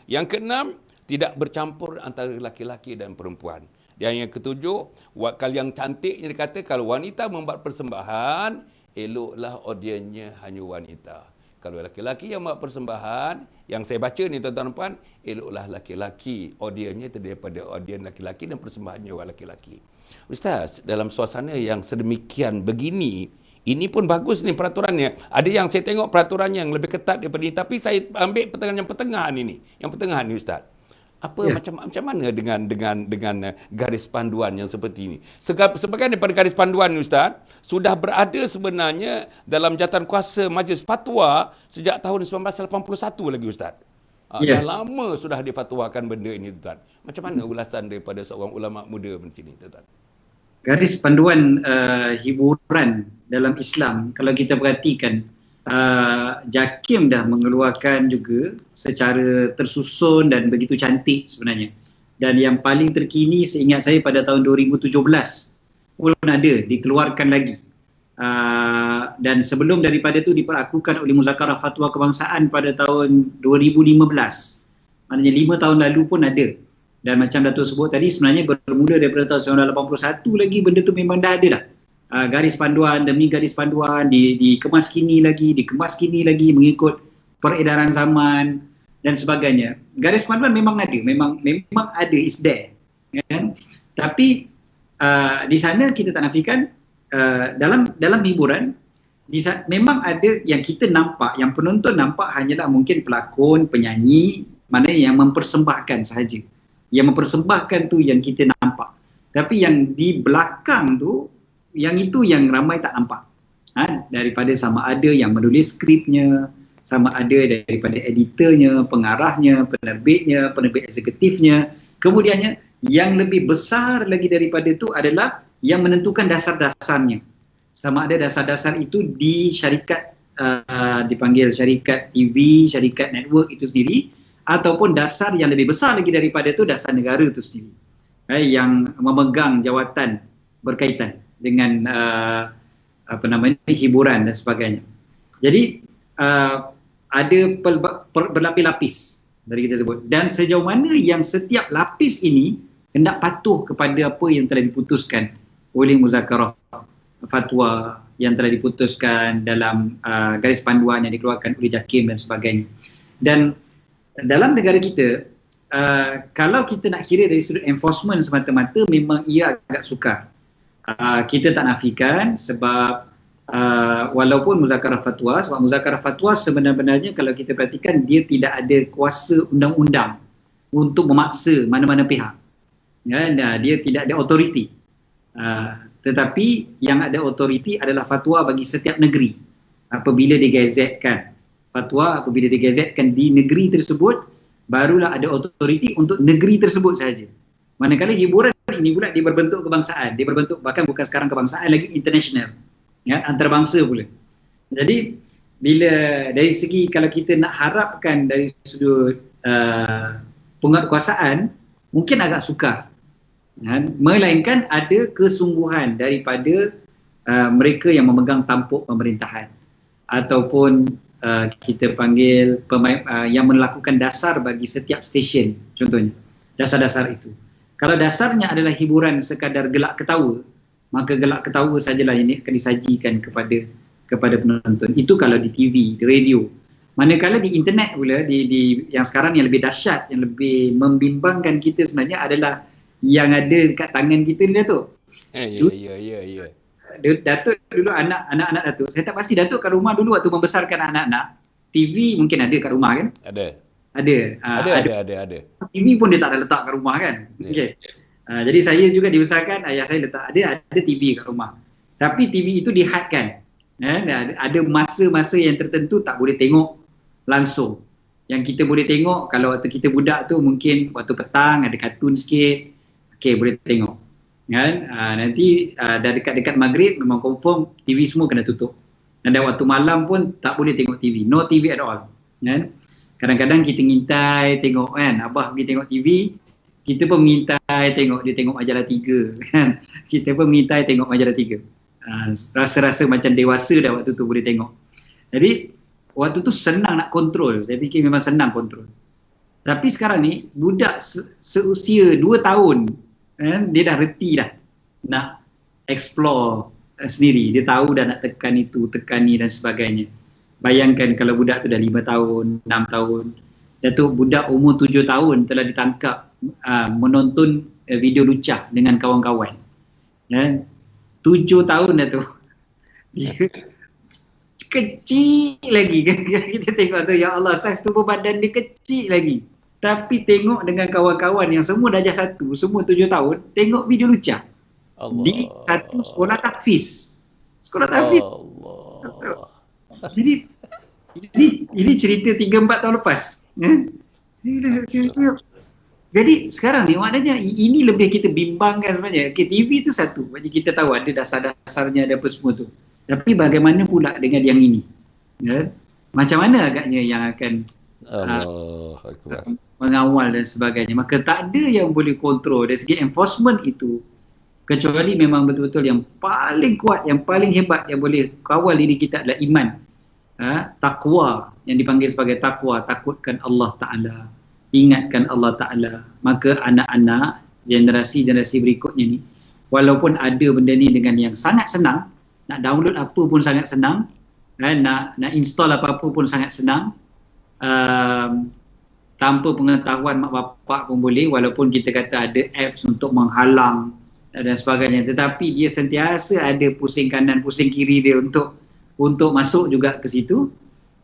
Yang keenam, tidak bercampur antara laki-laki dan perempuan. Dan yang ketujuh, kalau yang cantiknya dikata, kalau wanita membuat persembahan, eloklah audiennya hanya wanita. Kalau laki-laki yang buat persembahan, yang saya baca ni, tuan-tuan dan puan, eloklah laki-laki. Audiennya daripada audien laki-laki dan persembahannya orang laki-laki. Ustaz, dalam suasana yang sedemikian begini, ini pun bagus ni peraturannya. Ada yang saya tengok peraturannya yang lebih ketat daripada ini, tapi saya ambil pertengahan ini. Yang pertengahan ni, Ustaz. Macam mana dengan garis panduan yang seperti ini? Sebagai daripada garis panduan ni, Ustaz, sudah berada sebenarnya dalam jawatankuasa Majlis Fatwa sejak tahun 1981 lagi, Ustaz. Dah lama sudah difatwakan benda ini, Tuan. Macam mana ulasan daripada seorang ulama muda macam ini, Tuan? Garis panduan hiburan dalam Islam, kalau kita perhatikan, JAKIM dah mengeluarkan juga secara tersusun dan begitu cantik sebenarnya. Dan yang paling terkini seingat saya pada tahun 2017 pun ada dikeluarkan lagi. Dan sebelum daripada itu diperakukan oleh Muzakarah Fatwa Kebangsaan pada tahun 2015. Maknanya 5 tahun lalu pun ada. Dan macam Datuk sebut tadi, sebenarnya bermula daripada tahun 1981 lagi benda tu memang dah ada dah. Garis panduan demi garis panduan dikemas kini lagi mengikut peredaran zaman dan sebagainya. Garis panduan memang ada, memang ada, is there, kan? Tapi di sana kita tak nafikan, dalam hiburan memang ada yang kita nampak, yang penonton nampak hanyalah mungkin pelakon, penyanyi, mana yang mempersembahkan sahaja. Yang mempersembahkan tu yang kita nampak. Tapi yang di belakang tu, yang itu yang ramai tak nampak. Daripada sama ada yang menulis skripnya, sama ada daripada editornya, pengarahnya, penerbit eksekutifnya. Kemudiannya yang lebih besar lagi daripada itu adalah yang menentukan dasar-dasarnya. Sama ada dasar-dasar itu di syarikat, dipanggil syarikat TV, syarikat network itu sendiri, ataupun dasar yang lebih besar lagi daripada itu, dasar negara itu sendiri, yang memegang jawatan berkaitan dengan hiburan dan sebagainya. Jadi ada berlapis-lapis dari kita sebut, dan sejauh mana yang setiap lapis ini hendak patuh kepada apa yang telah diputuskan oleh muzakarah fatwa yang telah diputuskan dalam garis panduan yang dikeluarkan oleh JAKIM dan sebagainya. Dan dalam negara kita, kalau kita nak kira dari sudut enforcement semata-mata, memang ia agak sukar. Kita tak nafikan sebab walaupun muzakarah fatwa, sebab muzakarah fatwa sebenarnya kalau kita perhatikan, dia tidak ada kuasa undang-undang untuk memaksa mana-mana pihak. Dia tidak ada autoriti. Tetapi yang ada autoriti adalah fatwa bagi setiap negeri. Apabila digazetkan fatwa, apabila digazetkan di negeri tersebut, barulah ada autoriti untuk negeri tersebut sahaja. Manakala hiburan ini pula dia berbentuk kebangsaan, dia berbentuk bahkan bukan sekarang kebangsaan lagi, international, antarabangsa pula. Jadi bila dari segi kalau kita nak harapkan dari sudut penguatkuasaan, mungkin agak sukar. Melainkan ada kesungguhan daripada mereka yang memegang tampuk pemerintahan, ataupun kita panggil yang melakukan dasar bagi setiap stesen. Contohnya dasar-dasar itu, kalau dasarnya adalah hiburan sekadar gelak ketawa, maka gelak ketawa sajalah ini akan disajikan kepada penonton. Itu kalau di TV, di radio. Manakala di internet pula, di yang sekarang yang lebih dahsyat, yang lebih membimbangkan kita sebenarnya adalah yang ada dekat tangan kita ni, Datuk. Ya. Datuk dulu anak-anak Datuk, saya tak pasti Datuk kat rumah dulu waktu membesarkan anak-anak, TV mungkin ada kat rumah kan? Ada. Ada. TV pun dia tak ada letak kat rumah kan? Okey. Jadi saya juga dibesarkan, ayah saya letak ada TV kat rumah. Tapi TV itu dihadkan. Ada masa-masa yang tertentu tak boleh tengok langsung. Yang kita boleh tengok kalau waktu kita budak tu mungkin waktu petang ada kartun sikit, okey boleh tengok. Kan? Nanti dah dekat-dekat maghrib memang confirm TV semua kena tutup. Dan waktu malam pun tak boleh tengok TV. No TV at all. Kan? Kadang-kadang kita ngintai tengok kan, abah pergi tengok TV, kita pun mengintai tengok dia tengok majalah 3 kan. Kita pun mengintai tengok majalah 3. Rasa-rasa macam dewasa dah waktu tu boleh tengok. Jadi waktu tu senang nak kontrol. Saya fikir memang senang kontrol. Tapi sekarang ni budak seusia 2 tahun kan, dia dah reti dah nak explore sendiri. Dia tahu dah nak tekan itu, tekan ni dan sebagainya. Bayangkan kalau budak tu dah 5 tahun, 6 tahun. Datuk budak umur 7 tahun telah ditangkap menonton video lucah dengan kawan-kawan. 7 tahun dah tu. Dia kecil lagi kan. Kita tengok tu, ya Allah, saiz tubuh badan dia kecil lagi. Tapi tengok dengan kawan-kawan yang semua darjah 1, semua 7 tahun, tengok video lucah. Allah. Di satu sekolah tahfiz. Sekolah tahfiz. Allah. Jadi ini cerita 3-4 tahun lepas. Jadi sekarang ni maknanya ini lebih kita bimbangkan sebenarnya. Okay, TV tu satu, bagi kita tahu ada dasar-dasarnya, ada apa semua tu. Tapi bagaimana pula dengan yang ini? Ya? Macam mana agaknya yang akan mengawal dan sebagainya? Maka tak ada yang boleh kontrol dari segi enforcement itu, kecuali memang betul-betul yang paling kuat, yang paling hebat yang boleh kawal diri kita adalah iman. Takwa, yang dipanggil sebagai takwa, takutkan Allah Ta'ala, ingatkan Allah Ta'ala. Maka anak-anak generasi-generasi berikutnya ni, walaupun ada benda ni dengan yang sangat senang, nak download apa pun sangat senang, nak install apa-apa pun sangat senang, tanpa pengetahuan mak bapak pun boleh, walaupun kita kata ada apps untuk menghalang dan sebagainya, tetapi dia sentiasa ada pusing kanan pusing kiri dia untuk masuk juga ke situ.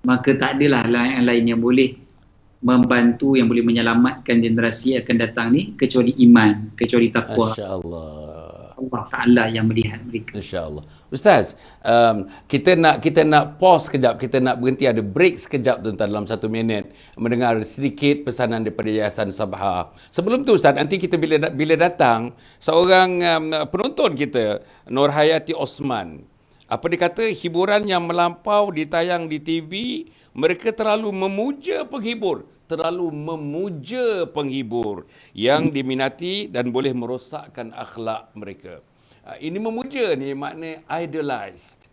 Maka tak adalah yang lain yang boleh membantu, yang boleh menyelamatkan generasi akan datang ni kecuali iman, kecuali takwa. Masya-Allah. Allah Ta'ala yang melihat mereka. InsyaAllah. Ustaz, kita nak pause sekejap, kita nak berhenti, ada break sekejap tuan-tuan dalam 1 minit, mendengar sedikit pesanan daripada Yayasan Sabha. Sebelum tu Ustaz, nanti kita bila datang seorang penonton kita, Nurhayati Osman. Apa dia kata, hiburan yang melampau ditayang di TV, mereka terlalu memuja penghibur yang diminati dan boleh merosakkan akhlak mereka. Ini memuja ni makna idolized.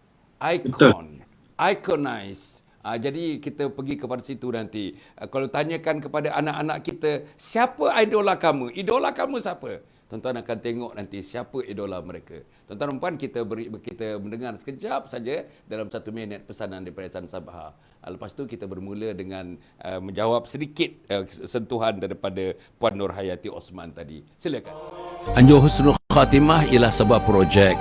Icon. Iconize. Jadi kita pergi kepada situ nanti. Kalau tanyakan kepada anak-anak kita, siapa idola kamu? Idola kamu siapa? Tuan-tuan akan tengok nanti siapa idola mereka. Tuan-tuan dan puan, kita mendengar sekejap saja dalam 1 minit pesanan daripada Yayasan Sabha. Lepas tu kita bermula dengan menjawab sedikit sentuhan daripada Puan Nur Hayati Osman tadi. Silakan. Anjur Husnul Khatimah ialah sebuah projek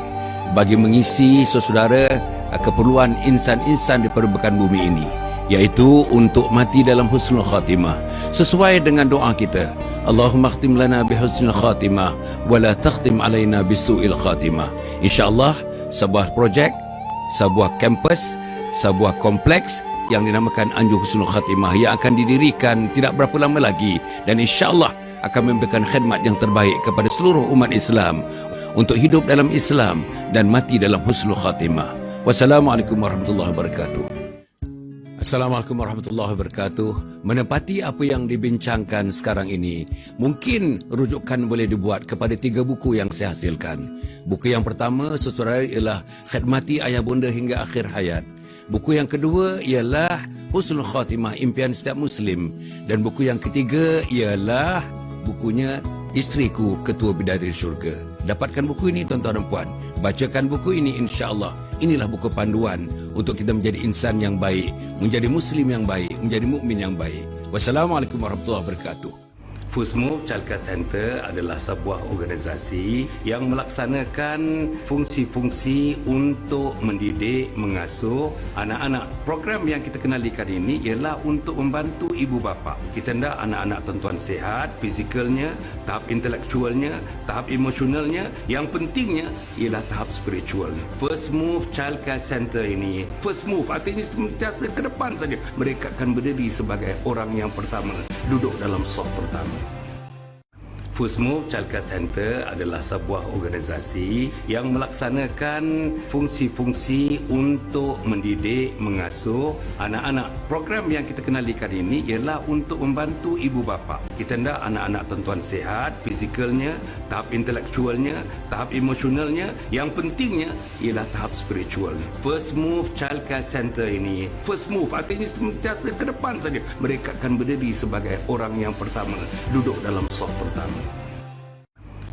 bagi mengisi saudara keperluan insan-insan di permukaan bumi ini, iaitu untuk mati dalam husnul khatimah sesuai dengan doa kita, Allahumma khtim lana bihusnul khatimah wa la takhtim alaina bisu'il khatimah. InsyaAllah sebuah projek, sebuah kampus, sebuah kompleks yang dinamakan Anjur Husnul Khatimah yang akan didirikan tidak berapa lama lagi, dan insyaAllah akan memberikan khidmat yang terbaik kepada seluruh umat Islam untuk hidup dalam Islam dan mati dalam husnul khatimah. Wassalamualaikum warahmatullahi wabarakatuh. Assalamualaikum warahmatullahi wabarakatuh. Menepati apa yang dibincangkan sekarang ini, mungkin rujukan boleh dibuat kepada 3 buku yang saya hasilkan. Buku yang pertama, saudara, ialah Khidmati Ayah Bunda Hingga Akhir Hayat. Buku yang kedua ialah Husnul Khatimah, Impian Setiap Muslim. Dan buku yang ketiga ialah bukunya Isteriku, Ketua Bidadari Syurga. Dapatkan buku ini tuan-tuan dan puan. Bacakan buku ini, insya-Allah. Inilah buku panduan untuk kita menjadi insan yang baik, menjadi muslim yang baik, menjadi mukmin yang baik. Wassalamualaikum warahmatullahi wabarakatuh. FUSMUV Chalka Center adalah sebuah organisasi yang melaksanakan fungsi-fungsi untuk mendidik, mengasuh anak-anak. Program yang kita kenalikan ini ialah untuk membantu ibu bapa. Kita hendak anak-anak tuan-tuan sihat, fizikalnya, tahap intelektualnya, tahap emosionalnya. Yang pentingnya ialah tahap spiritualnya. FUSMUV Chalka Center ini, FUSMUV artinya sentiasa ke depan saja. Mereka akan berdiri sebagai orang yang pertama, duduk dalam saf pertama. FUSMUV Chalka Center adalah sebuah organisasi yang melaksanakan fungsi-fungsi untuk mendidik, mengasuh anak-anak. Program yang kita kenalikan ini ialah untuk membantu ibu bapa. Kita hendak anak-anak tuan-tuan sihat, fizikalnya, tahap intelektualnya, tahap emosionalnya. Yang pentingnya ialah tahap spiritualnya. FUSMUV Chalka Center ini, FUSMUV artinya sentiasa ke depan saja. Mereka akan berdiri sebagai orang yang pertama, duduk dalam saf pertama.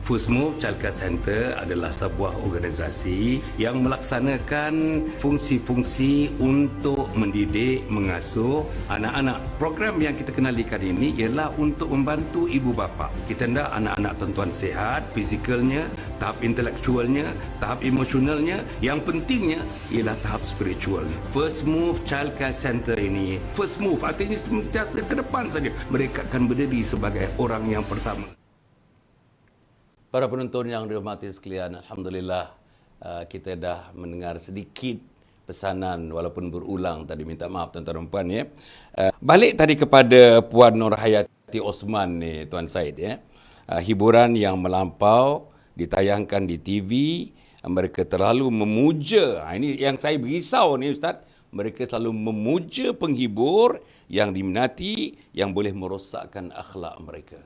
FUSMUV Chalka Center adalah sebuah organisasi yang melaksanakan fungsi-fungsi untuk mendidik, mengasuh anak-anak. Program yang kita kenalikan ini ialah untuk membantu ibu bapa. Kita hendak anak-anak tuan-tuan sihat, fizikalnya, tahap intelektualnya, tahap emosionalnya. Yang pentingnya ialah tahap spiritualnya. FUSMUV Chalka Center ini, FUSMUV artinya sentiasa ke depan saja. Mereka akan berdiri sebagai orang yang pertama. Para penonton yang dihormati sekalian, alhamdulillah kita dah mendengar sedikit pesanan walaupun berulang tadi. Minta maaf tuan-tuan dan puan ya. Balik tadi kepada Puan Nur Hayati Osman ni Tuan Said ya. Hiburan yang melampau ditayangkan di TV, mereka terlalu memuja. Ini yang saya berisau ni Ustaz. Mereka selalu memuja penghibur yang diminati, yang boleh merosakkan akhlak mereka.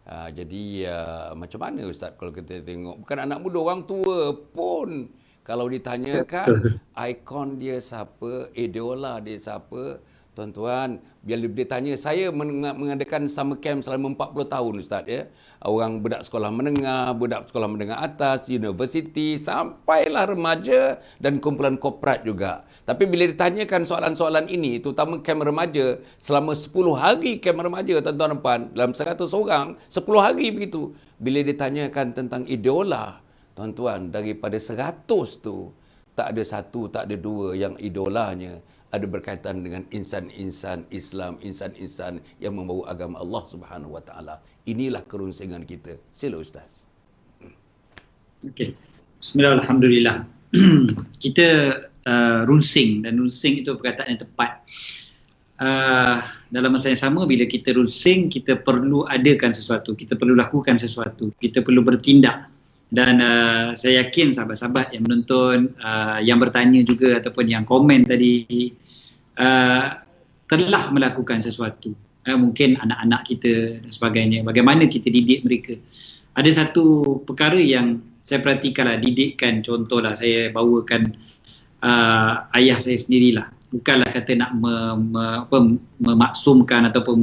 Jadi macam mana Ustaz kalau kita tengok, bukan anak muda, orang tua pun kalau ditanyakan ikon dia siapa, idola dia siapa, tuan-tuan, bila dia tanya, saya mengadakan summer camp selama 40 tahun Ustaz ya. Orang budak sekolah menengah, budak sekolah menengah atas, universiti, sampailah remaja dan kumpulan korporat juga. Tapi bila ditanyakan soalan-soalan ini, terutama camp remaja, selama 10 hari camp remaja tuan-tuan dan puan, dalam 100 orang, 10 hari begitu. Bila ditanyakan tentang idola, tuan-tuan, daripada 100 tu, tak ada satu, tak ada dua yang idolanya ada berkaitan dengan insan-insan Islam, insan-insan yang membawa agama Allah Subhanahu Wa Taala. Inilah kerunsingan kita. Sila Ustaz. Okey. Bismillah, alhamdulillah. Kita runsing, dan runsing itu perkataan yang tepat. Dalam masa yang sama, bila kita runsing, kita perlu adakan sesuatu, kita perlu lakukan sesuatu, kita perlu bertindak. Dan saya yakin sahabat-sahabat yang menonton, yang bertanya juga ataupun yang komen tadi telah melakukan sesuatu. Mungkin anak-anak kita dan sebagainya, bagaimana kita didik mereka. Ada satu perkara yang saya perhatikanlah, didikan, contohlah saya bawakan ayah saya sendirilah. Bukanlah kata nak memaksumkan ataupun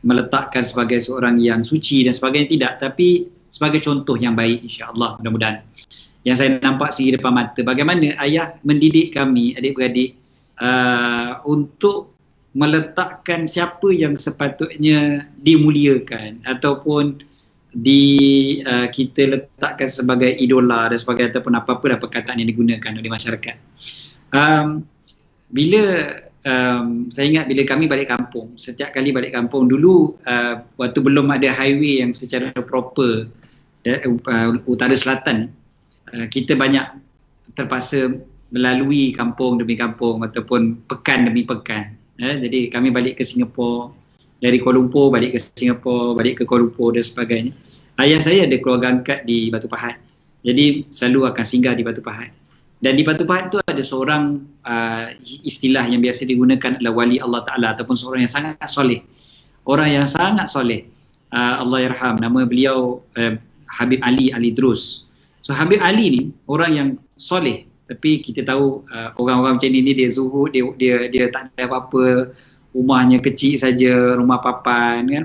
meletakkan sebagai seorang yang suci dan sebagainya, tidak, tapi sebagai contoh yang baik, insya-Allah, mudah-mudahan. Yang saya nampak sendiri depan mata bagaimana ayah mendidik kami adik-beradik untuk meletakkan siapa yang sepatutnya dimuliakan ataupun kita letakkan sebagai idola dan sebagainya, ataupun apa-apa perkataan yang digunakan oleh masyarakat. Saya ingat bila kami balik kampung, setiap kali balik kampung dulu, waktu belum ada highway yang secara proper utara selatan, kita banyak terpaksa melalui kampung demi kampung ataupun pekan demi pekan. Jadi kami balik ke Singapura, dari Kuala Lumpur balik ke Singapura, balik ke Kuala Lumpur dan sebagainya. Ayah saya ada keluarga angkat di Batu Pahat, jadi selalu akan singgah di Batu Pahat. Dan di Batu Pahat tu ada seorang istilah yang biasa digunakan adalah wali Allah Ta'ala, ataupun seorang yang sangat soleh. Orang yang sangat soleh, Allah yarham, nama beliau Habib Ali Drus. So Habib Ali ni orang yang soleh, tapi kita tahu orang-orang macam ni dia zuhud, dia tak ada apa-apa, rumahnya kecil saja, rumah papan kan.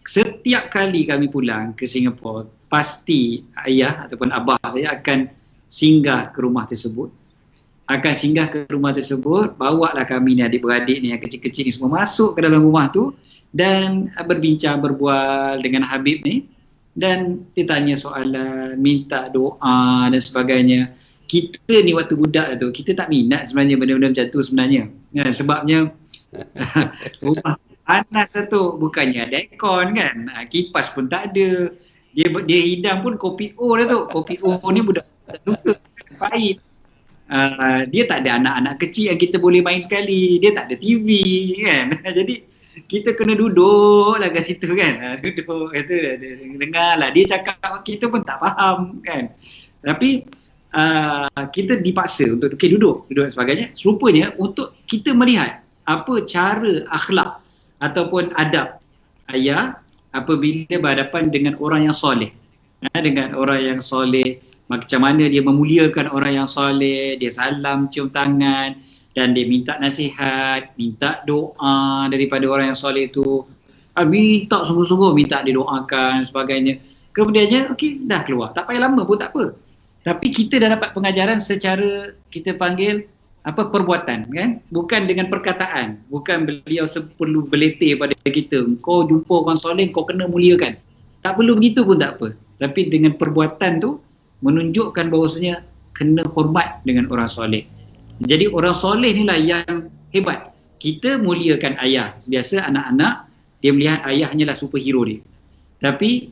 Setiap kali kami pulang ke Singapura, pasti ayah ataupun abah saya akan singgah ke rumah tersebut. Bawalah kami ni adik-beradik ni yang kecil-kecil ni semua masuk ke dalam rumah tu dan berbincang, berbual dengan Habib ni, dan dia tanya soalan, minta doa dan sebagainya. Kita ni waktu budak tu, kita tak minat sebenarnya benda-benda macam tu sebenarnya. Sebabnya rumah panas tu, bukannya ada aircon kan, kipas pun tak ada. Dia hidang pun kopi O dah tu. Kopi O ni budak luka, pahit. Dia tak ada anak-anak kecil yang kita boleh main sekali. Dia tak ada TV kan. Jadi kita kena duduk lah kat situ kan. Duduk kata, dengar lah. Dia cakap, kita pun tak faham kan. Tapi kita dipaksa untuk duduk dan sebagainya. Serupanya untuk kita melihat apa cara akhlak ataupun adab ayah apabila berhadapan dengan orang yang soleh. Dengan orang yang soleh, macam mana dia memuliakan orang yang soleh, dia salam, cium tangan, dan dia minta nasihat, minta doa daripada orang yang soleh tu. Minta sungguh-sungguh, minta didoakan sebagainya. Kemudiannya, okey, dah keluar. Tak payah lama pun tak apa. Tapi kita dah dapat pengajaran secara, kita panggil perbuatan kan, bukan dengan perkataan. Bukan beliau perlu beletih pada kita, kau jumpa orang soleh kau kena muliakan. Tak perlu begitu pun tak apa. Tapi dengan perbuatan tu menunjukkan bahawasanya kena hormat dengan orang soleh. Jadi orang soleh ni lah yang hebat. Kita muliakan ayah. Biasa anak-anak dia melihat ayah hanyalah superhero dia. Tapi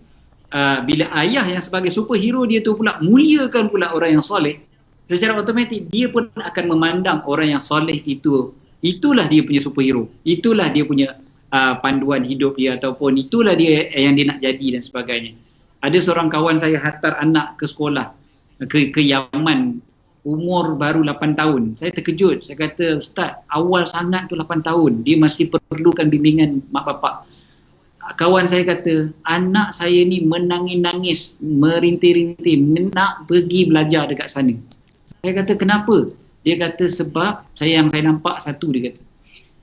bila ayah yang sebagai superhero dia tu pula muliakan pula orang yang soleh, secara automatik dia pun akan memandang orang yang soleh itulah dia punya superhero, itulah dia punya panduan hidup dia, ataupun itulah dia yang dia nak jadi dan sebagainya. Ada seorang kawan saya hantar anak ke sekolah ke Yaman, umur baru 8 tahun. Saya terkejut, saya kata, Ustaz, awal sangat tu 8 tahun, dia masih perlukan bimbingan mak bapak. Kawan saya kata, anak saya ni menangis-nangis, merintih-rintih, nak pergi belajar dekat sana. Saya kata, kenapa? Dia kata, sebab yang saya nampak satu, dia kata,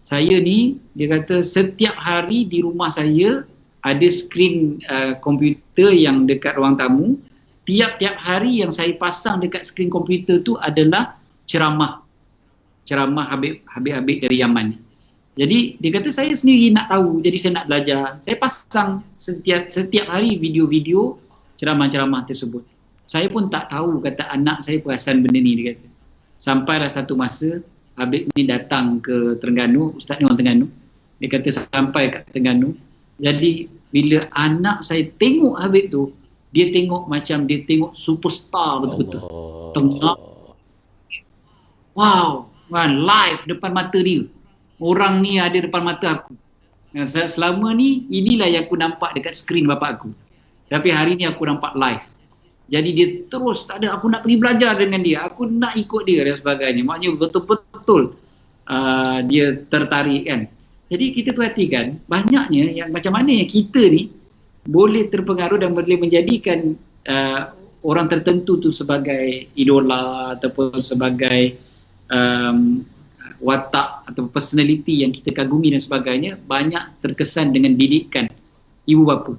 saya ni, dia kata, setiap hari di rumah saya ada skrin komputer yang dekat ruang tamu. Tiap-tiap hari yang saya pasang dekat skrin komputer tu adalah ceramah Habib dari Yaman ni. Jadi dia kata, saya sendiri nak tahu, jadi saya nak belajar. Saya pasang setiap hari video-video ceramah-ceramah tersebut. Saya pun tak tahu, kata anak saya perasan benda ni, dia kata. Sampailah satu masa Habib ni datang ke Terengganu, Ustaz ni orang Terengganu. Dia kata sampai kat Terengganu. Jadi bila anak saya tengok Habib tu, dia tengok macam dia tengok superstar betul-betul. Tengah. Wow, kan, live depan mata dia. Orang ni ada depan mata aku. Selama ni, inilah yang aku nampak dekat skrin bapak aku. Tapi hari ni aku nampak live. Jadi dia terus, tak ada, aku nak pergi belajar dengan dia, aku nak ikut dia dan sebagainya. Maknanya betul-betul dia tertarik kan. Jadi kita perhatikan, banyaknya yang macam mana yang kita ni boleh terpengaruh dan boleh menjadikan orang tertentu tu sebagai idola ataupun sebagai um, watak atau personality yang kita kagumi dan sebagainya banyak terkesan dengan didikan ibu bapa.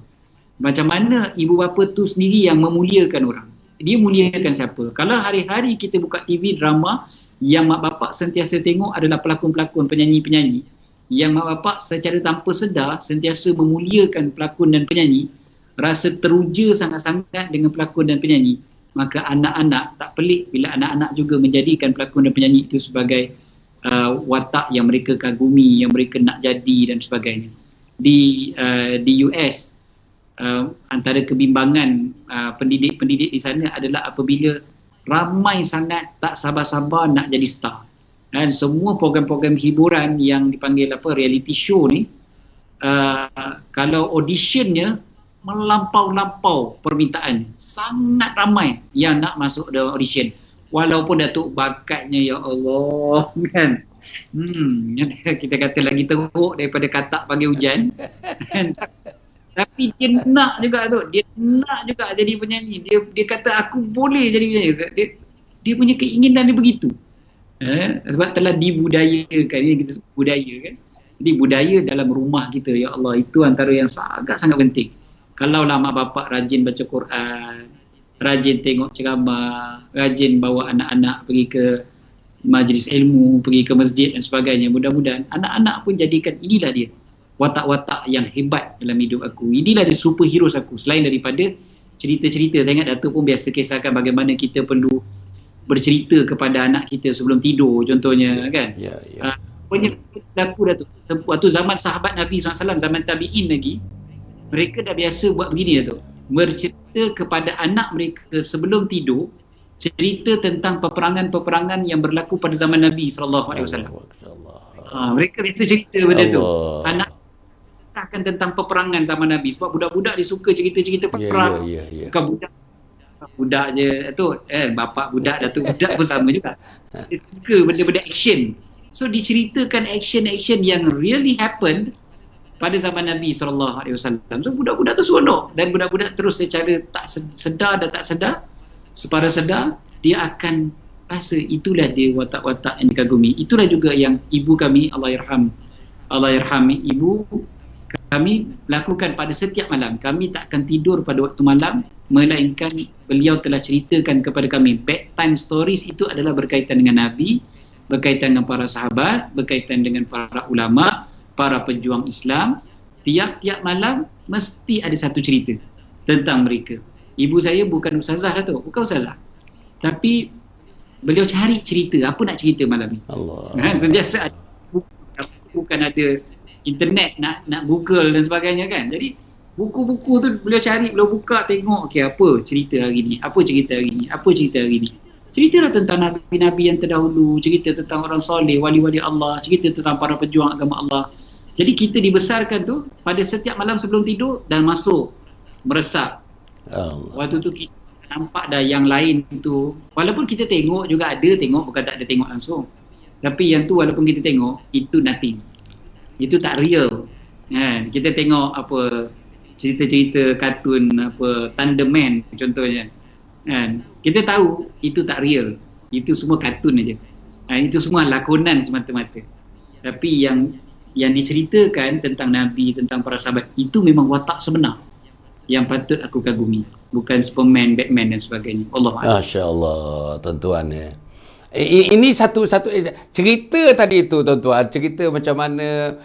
Macam mana ibu bapa tu sendiri yang memuliakan orang. Dia muliakan siapa? Kalau hari-hari kita buka TV drama yang mak bapak sentiasa tengok adalah pelakon-pelakon, penyanyi-penyanyi, yang mak bapak secara tanpa sedar sentiasa memuliakan pelakon dan penyanyi, rasa teruja sangat-sangat dengan pelakon dan penyanyi, maka anak-anak tak pelik bila anak-anak juga menjadikan pelakon dan penyanyi itu sebagai watak yang mereka kagumi, yang mereka nak jadi dan sebagainya. Di US, antara kebimbangan pendidik-pendidik di sana adalah apabila ramai sangat tak sabar-sabar nak jadi star. Dan semua program-program hiburan yang dipanggil reality show ni, kalau auditionnya melampau-lampau permintaan, sangat ramai yang nak masuk dalam audition. Walaupun Datuk bakatnya, ya Allah, kan. Kita kata lagi teruk daripada katak pagi hujan. Tapi dia nak juga tu, dia nak juga jadi penyanyi. Dia kata aku boleh jadi penyanyi. Dia punya keinginan dia begitu. Sebab telah dibudayakan, ini kita sebut budaya kan. Jadi budaya dalam rumah kita, ya Allah, itu antara yang sangat-sangat penting. Kalaulah mak bapak rajin baca Quran, rajin tengok ceramah, rajin bawa anak-anak pergi ke majlis ilmu, pergi ke masjid dan sebagainya, mudah-mudahan anak-anak pun jadikan inilah dia watak-watak yang hebat dalam hidup aku. Inilah dia superhero aku. Selain daripada cerita-cerita, saya ingat Datuk pun biasa kisahkan bagaimana kita perlu bercerita kepada anak kita sebelum tidur, contohnya kan. Punya berlaku Datuk. Waktu zaman sahabat Nabi SAW, zaman tabi'in lagi, mereka dah biasa buat begini Datuk. Bercerita kepada anak mereka sebelum tidur, cerita tentang peperangan-peperangan yang berlaku pada zaman Nabi SAW. Mereka biasa cerita benda tu. Anak akan tentang peperangan zaman Nabi, sebab budak-budak dia suka cerita-cerita perang. Bukan budak je tu, bapak budak, datuk budak pun sama juga. Dia suka benda-benda action. So diceritakan action-action yang really happened pada zaman Nabi SAW. So budak-budak tu seronok, dan budak-budak terus secara tak sedar dan tak sedar, separa sedar, dia akan rasa itulah dia watak-watak yang dikagumi. Itulah juga yang ibu kami, Allah yarhami ibu kami lakukan pada setiap malam. Kami tak akan tidur pada waktu malam, melainkan beliau telah ceritakan kepada kami. Bedtime stories itu adalah berkaitan dengan Nabi, berkaitan dengan para sahabat, berkaitan dengan para ulama, para pejuang Islam. Tiap-tiap malam mesti ada satu cerita tentang mereka. Ibu saya bukan ustazah lah tu, bukan ustazah, tapi beliau cari cerita, apa nak cerita malam ni. Sentiasa ada, bukan ada internet nak Google dan sebagainya kan. Jadi buku-buku tu beliau cari, beliau buka tengok, okey, apa cerita hari ni, apa cerita hari ni, apa cerita hari ni. Ceritalah tentang nabi-nabi yang terdahulu, cerita tentang orang soleh, wali-wali Allah, cerita tentang para pejuang agama Allah. Jadi kita dibesarkan tu pada setiap malam sebelum tidur dan masuk meresap. Waktu tu kita nampak dah yang lain tu, walaupun kita tengok juga ada tengok, bukan tak ada tengok langsung, tapi yang tu walaupun kita tengok, itu nothing, itu tak real kan. Kita tengok apa cerita-cerita kartun, apa Thunderman contohnya kan, kita tahu itu tak real, itu semua kartun aja, itu semua lakonan semata-mata. Tapi yang diceritakan tentang Nabi, tentang para sahabat, itu memang watak sebenar yang patut aku kagumi, bukan Superman, Batman dan sebagainya. Allah Masya Allah, tuan-tuan ya. Ini satu cerita tadi itu, tuan-tuan, cerita macam mana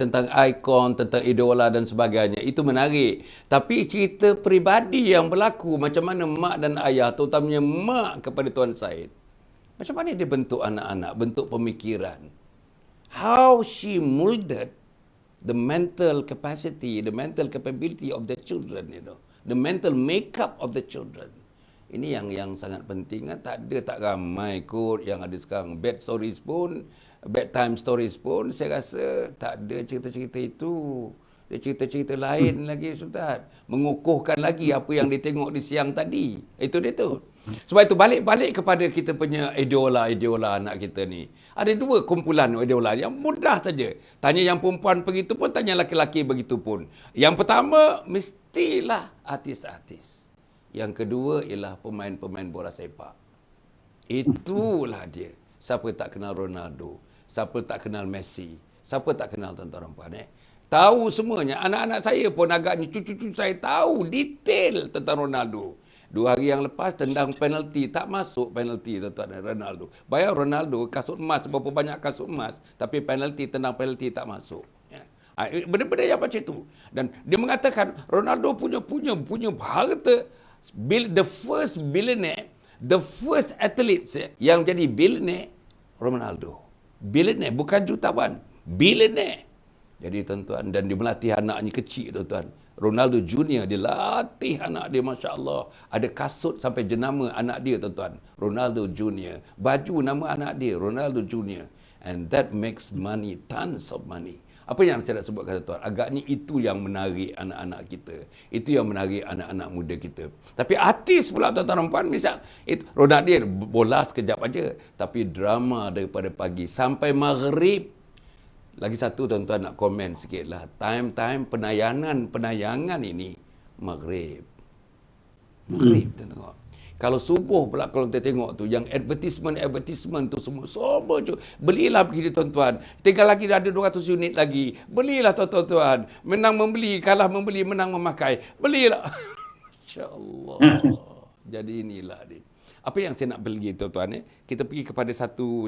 tentang ikon, tentang idola dan sebagainya, itu menarik. Tapi cerita peribadi yang berlaku, macam mana mak dan ayah, terutamanya mak kepada Tuan Syed, macam mana dia bentuk anak-anak, bentuk pemikiran, how she molded the mental capacity, the mental capability of the children, the mental makeup of the children. Ini yang sangat penting kan. Tak ramai kot yang ada sekarang. Bedtime stories pun saya rasa tak ada cerita-cerita itu. Dia cerita-cerita lain lagi, Ustaz. Mengukuhkan lagi apa yang dia tengok di siang tadi. Itu dia tu. Sebab itu balik kepada kita punya idola anak kita ni. Ada dua kumpulan idola yang mudah saja. Tanya yang perempuan begitu pun, tanya laki-laki begitu pun. Yang pertama mestilah artis-artis. Yang kedua ialah pemain-pemain bola sepak. Itulah dia. Siapa tak kenal Ronaldo? Siapa tak kenal Messi? Siapa tak kenal tuan-tuan dan puan Tahu semuanya. Anak-anak saya pun agaknya cucu-cucu saya tahu detail tentang Ronaldo. 2 hari yang lepas tendang penalti, tak masuk penalti tuan-tuan Ronaldo. Bayar Ronaldo kasut emas, berapa banyak kasut emas, tapi penalti, tendang penalti tak masuk. Ya. Benda-benda yang macam itu. Dan dia mengatakan Ronaldo punya harta, the first billionaire, the first athlete yang jadi billionaire, Ronaldo. Billionaire, bukan jutawan, billionaire. Jadi tuan-tuan, dan dia melatih anaknya kecil tuan-tuan. Ronaldo Junior, dia latih anak dia, Masya Allah. Ada kasut sampai jenama anak dia tuan-tuan. Ronaldo Junior. Baju nama anak dia, Ronaldo Junior. And that makes money, tons of money. Apa yang saya nak sebutkan tuan-tuan? Agaknya itu yang menarik anak-anak kita. Itu yang menarik anak-anak muda kita. Tapi artis pula tuan-tuan dan puan, misal itu Ronaldo dia bola sekejap aja, tapi drama daripada pagi sampai maghrib. Lagi satu tuan-tuan nak komen sikit lah. Time penayangan ini maghrib. Maghrib kita tengok. Kalau subuh pula kalau kita tengok tu, yang advertisement tu semua tu. Belilah begini tuan-tuan. Tinggal lagi ada 200 unit lagi. Belilah tuan-tuan. Menang membeli, kalah membeli, menang memakai. Belilah. Masya-Allah. Jadi inilah dia. Apa yang saya nak beli tuan-tuan kita pergi kepada satu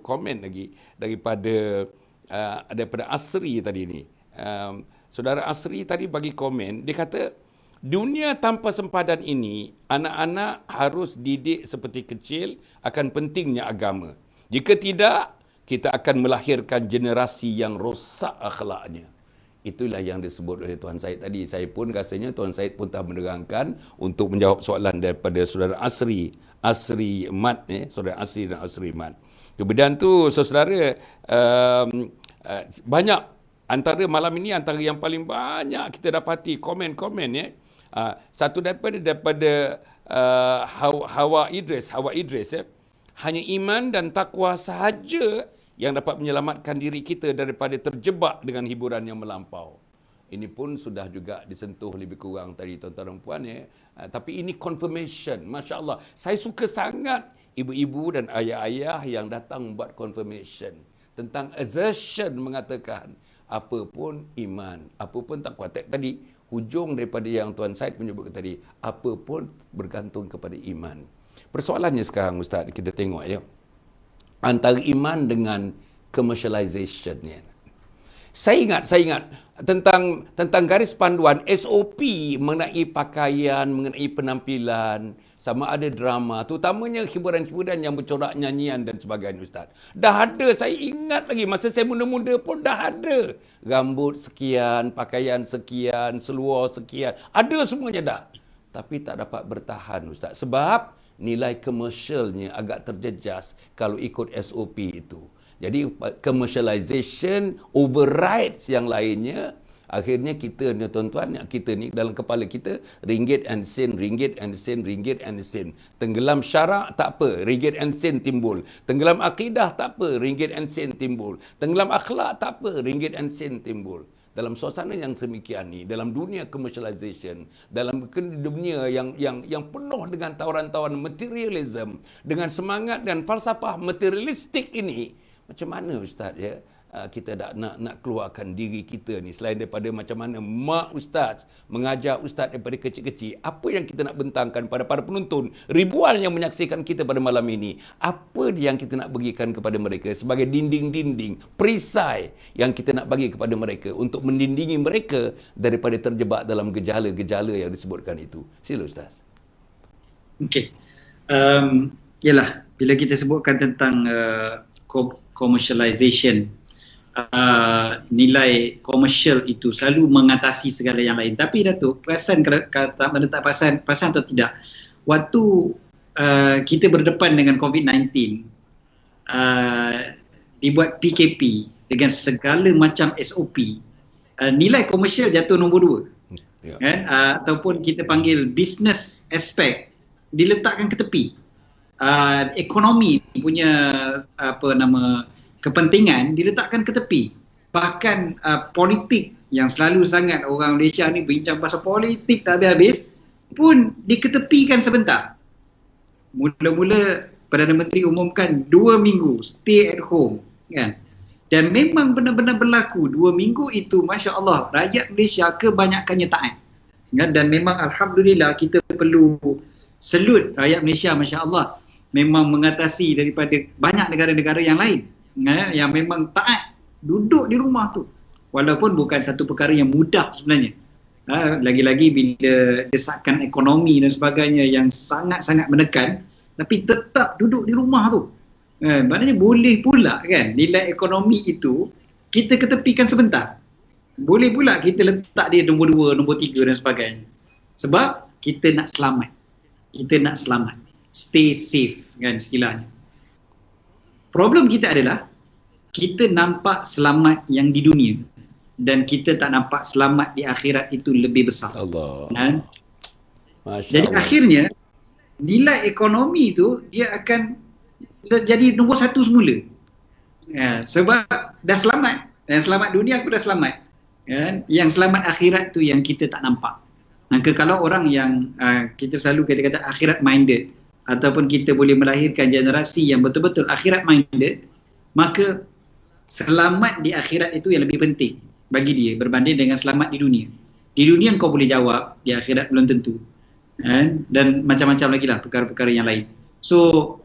komen lagi daripada Asri tadi ni. Saudara Asri tadi bagi komen, dia kata dunia tanpa sempadan ini, anak-anak harus didik seperti kecil akan pentingnya agama. Jika tidak, kita akan melahirkan generasi yang rosak akhlaknya. Itulah yang disebut oleh Tuan Syed tadi. Saya pun rasanya Tuan Syed pun telah menerangkan untuk menjawab soalan daripada saudara Asri Mat, saudara Asri dan Asri Mat. Kemudian tu saudara, banyak antara malam ini, antara yang paling banyak kita dapati komen-komen satu daripada Hawa Idris hanya iman dan takwa sahaja yang dapat menyelamatkan diri kita daripada terjebak dengan hiburan yang melampau. Ini pun sudah juga disentuh lebih kurang tadi tuan-tuan dan puan tapi ini confirmation. Masya Allah, saya suka sangat ibu-ibu dan ayah-ayah yang datang buat confirmation tentang assertion, mengatakan apa pun iman, apa pun takwa. Tadi hujung daripada yang Tuan Syed menyebutkan tadi, apa pun bergantung kepada iman. Persoalannya sekarang Ustaz, kita tengok antara iman dengan commercialization ni. Saya ingat tentang garis panduan SOP mengenai pakaian, mengenai penampilan, sama ada drama, terutamanya hiburan-hiburan yang bercorak nyanyian dan sebagainya Ustaz. Dah ada, saya ingat lagi masa saya muda-muda pun dah ada. Rambut sekian, pakaian sekian, seluar sekian, ada semuanya dah. Tapi tak dapat bertahan Ustaz. Sebab nilai komersialnya agak terjejas kalau ikut SOP itu. Jadi commercialization overrides yang lainnya. Akhirnya kita ni tuan-tuan, kita ni dalam kepala kita ringgit and sen. Tenggelam syarak tak apa, ringgit and sen timbul. Tenggelam akidah tak apa, ringgit and sen timbul. Tenggelam akhlak tak apa, ringgit and sen timbul. Dalam suasana yang demikian ni, dalam dunia commercialization, dalam dunia yang penuh dengan tawaran-tawaran materialism, dengan semangat dan falsafah materialistik ini, macam mana Ustaz kita nak keluarkan diri kita ni, selain daripada macam mana mak Ustaz mengajar Ustaz daripada kecil-kecil. Apa yang kita nak bentangkan pada para penonton ribuan yang menyaksikan kita pada malam ini? Apa yang kita nak bagikan kepada mereka sebagai dinding-dinding perisai yang kita nak bagi kepada mereka untuk mendindingi mereka daripada terjebak dalam gejala-gejala yang disebutkan itu? Sila Ustaz. Okey. Yalah, bila kita sebutkan tentang commercialization, nilai komersial itu selalu mengatasi segala yang lain. Tapi Datuk, perasan kalau tak menetap perasan atau tidak, waktu kita berdepan dengan COVID-19, dibuat PKP dengan segala macam SOP, nilai komersial jatuh nombor 2. Kan? Ataupun kita panggil business aspect diletakkan ke tepi. Ekonomi punya kepentingan diletakkan ke tepi. Bahkan politik yang selalu sangat orang Malaysia ni bincang pasal politik tak habis-habis pun diketepikan sebentar. Mula-mula Perdana Menteri umumkan 2 minggu stay at home, kan? Dan memang benar-benar berlaku 2 minggu itu, Masya Allah, rakyat Malaysia kebanyakannya taat, kan? Dan memang Alhamdulillah kita perlu salute rakyat Malaysia, Masya Allah, memang mengatasi daripada banyak negara-negara yang lain, yang memang taat duduk di rumah tu, walaupun bukan satu perkara yang mudah sebenarnya. Lagi-lagi bila desakan ekonomi dan sebagainya yang sangat-sangat menekan, tapi tetap duduk di rumah tu. Maknanya boleh pula kan nilai ekonomi itu kita ketepikan sebentar. Boleh pula kita letak dia nombor 2, nombor 3 dan sebagainya. Sebab kita nak selamat. Kita nak selamat. Stay safe kan istilahnya. Problem kita adalah kita nampak selamat yang di dunia dan kita tak nampak selamat di akhirat itu lebih besar. Allah. Kan? Jadi Allah. akhirnya nilai ekonomi itu dia akan jadi nombor 1 semula. Sebab dah selamat. Dan selamat dunia aku dah selamat. Kan? Yang selamat akhirat tu yang kita tak nampak. Maka kalau orang yang kita selalu kata akhirat minded, ataupun kita boleh melahirkan generasi yang betul-betul akhirat minded, maka selamat di akhirat itu yang lebih penting bagi dia berbanding dengan selamat di dunia. Di dunia kau boleh jawab, di akhirat belum tentu. Dan macam-macam lagi lah perkara-perkara yang lain. So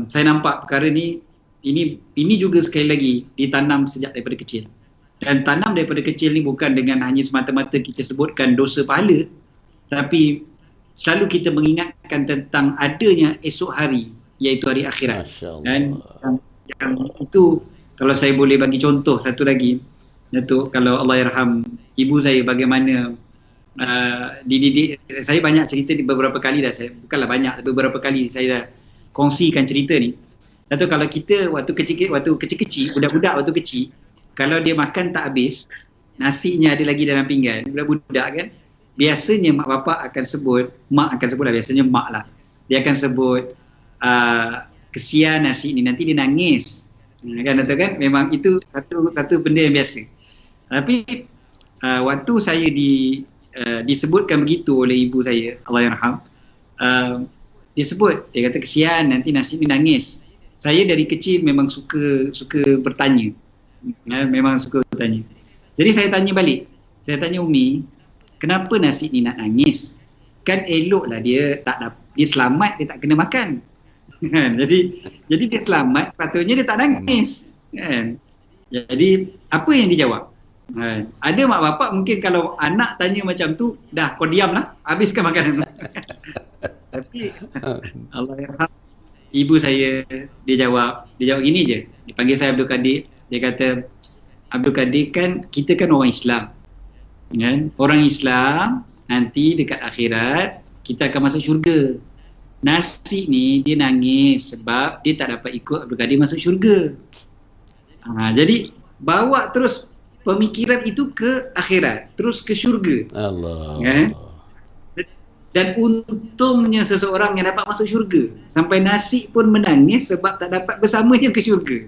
saya nampak perkara ni, ini juga sekali lagi ditanam sejak daripada kecil. Dan tanam daripada kecil ni bukan dengan hanya semata-mata kita sebutkan dosa pahala, tapi selalu kita mengingatkan tentang adanya esok hari, iaitu hari akhirat. Dan yang itu, kalau saya boleh bagi contoh satu lagi, Datuk, kalau Allah yarham ibu saya bagaimana dididik. Saya banyak cerita di beberapa kali dah, saya bukanlah banyak, beberapa kali saya dah kongsikan cerita ni. Datuk, kalau kita waktu kecil-kecil, budak-budak waktu kecil, kalau dia makan tak habis, nasinya ada lagi dalam pinggan, budak-budak kan, biasanya mak bapak akan sebut, mak akan sebut lah, biasanya mak lah, dia akan sebut kesian nasi ni, nanti dia nangis, kan Datuk kan. Memang itu satu benda yang biasa. Tapi waktu saya disebutkan begitu oleh ibu saya, Allah yarham, dia sebut, dia kata kesian nanti nasi ni nangis. Saya dari kecil memang suka bertanya, memang suka bertanya. Jadi saya tanya balik, saya tanya Umi, kenapa nasi ni nak nangis? Kan eloklah dia selamat, dia tak kena makan. Jadi dia selamat, sepatutnya dia tak nangis. Jadi apa yang dijawab? Ada mak bapak mungkin kalau anak tanya macam tu, dah kau diamlah, habiskan makanan. Tapi Allah yarham, ibu saya dia jawab gini je. Dia panggil saya Abdul Kadir. Dia kata, Abdul Kadir, kan kita kan orang Islam, kan? Orang Islam nanti dekat akhirat kita akan masuk syurga. Nasi ni dia nangis sebab dia tak dapat ikut Abdul Kadir masuk syurga. Jadi bawa terus pemikiran itu ke akhirat, terus ke syurga. Allah. Kan? Dan untungnya seseorang yang dapat masuk syurga, sampai nasi pun menangis sebab tak dapat bersamanya ke syurga.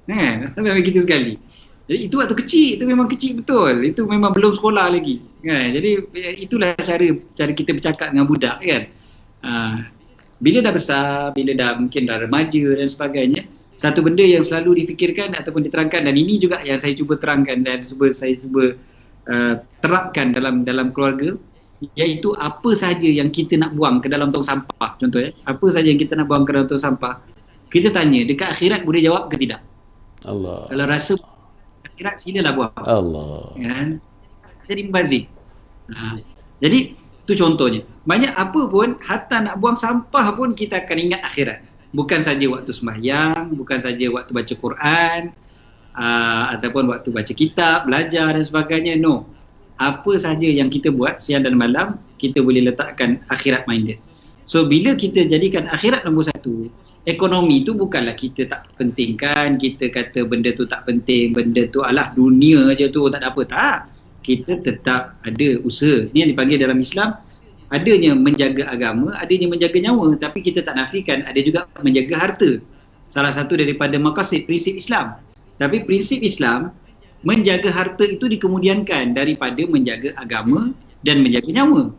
Memang begitu sekali. Jadi itu waktu kecil, itu memang kecil betul. Itu memang belum sekolah lagi. Jadi itulah cara kita bercakap dengan budak kan. Bila dah besar, bila dah mungkin dah remaja dan sebagainya, satu benda yang selalu difikirkan ataupun diterangkan, dan ini juga yang saya cuba terangkan dan saya cuba terapkan dalam keluarga, iaitu apa sahaja yang kita nak buang ke dalam tong sampah. Contohnya, apa sahaja yang kita nak buang ke dalam tong sampah, kita tanya, dekat akhirat boleh jawab ke tidak? Allah. Kalau rasa akhirat, silalah buang. Allah. Kan? Jadi membazir. Jadi itu contohnya. Banyak apa pun, hatta nak buang sampah pun kita akan ingat akhirat. Bukan saja waktu sembahyang, bukan saja waktu baca Quran, ataupun waktu baca kitab, belajar dan sebagainya. No. Apa saja yang kita buat siang dan malam, kita boleh letakkan akhirat minded. So bila kita jadikan akhirat nombor 1, ekonomi tu bukanlah kita tak pentingkan, kita kata benda tu tak penting, benda tu alah dunia je tu tak ada apa, tak. Kita tetap ada usaha. Ni yang dipanggil dalam Islam, adanya menjaga agama, adanya menjaga nyawa, tapi kita tak nafikan ada juga menjaga harta. Salah satu daripada maqasid prinsip Islam. Tapi prinsip Islam, menjaga harta itu dikemudiankan daripada menjaga agama dan menjaga nyawa.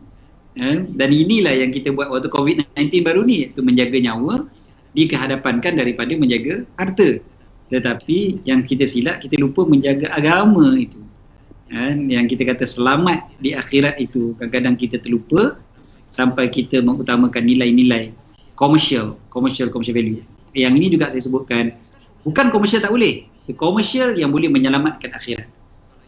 Dan inilah yang kita buat waktu COVID-19 baru ni, iaitu menjaga nyawa dikehadapankan daripada menjaga harta. Tetapi yang kita silap, kita lupa menjaga agama itu. Yang kita kata selamat di akhirat itu, kadang-kadang kita terlupa sampai kita mengutamakan nilai-nilai commercial value. Yang ini juga saya sebutkan, bukan komersial tak boleh, komersial yang boleh menyelamatkan akhirat.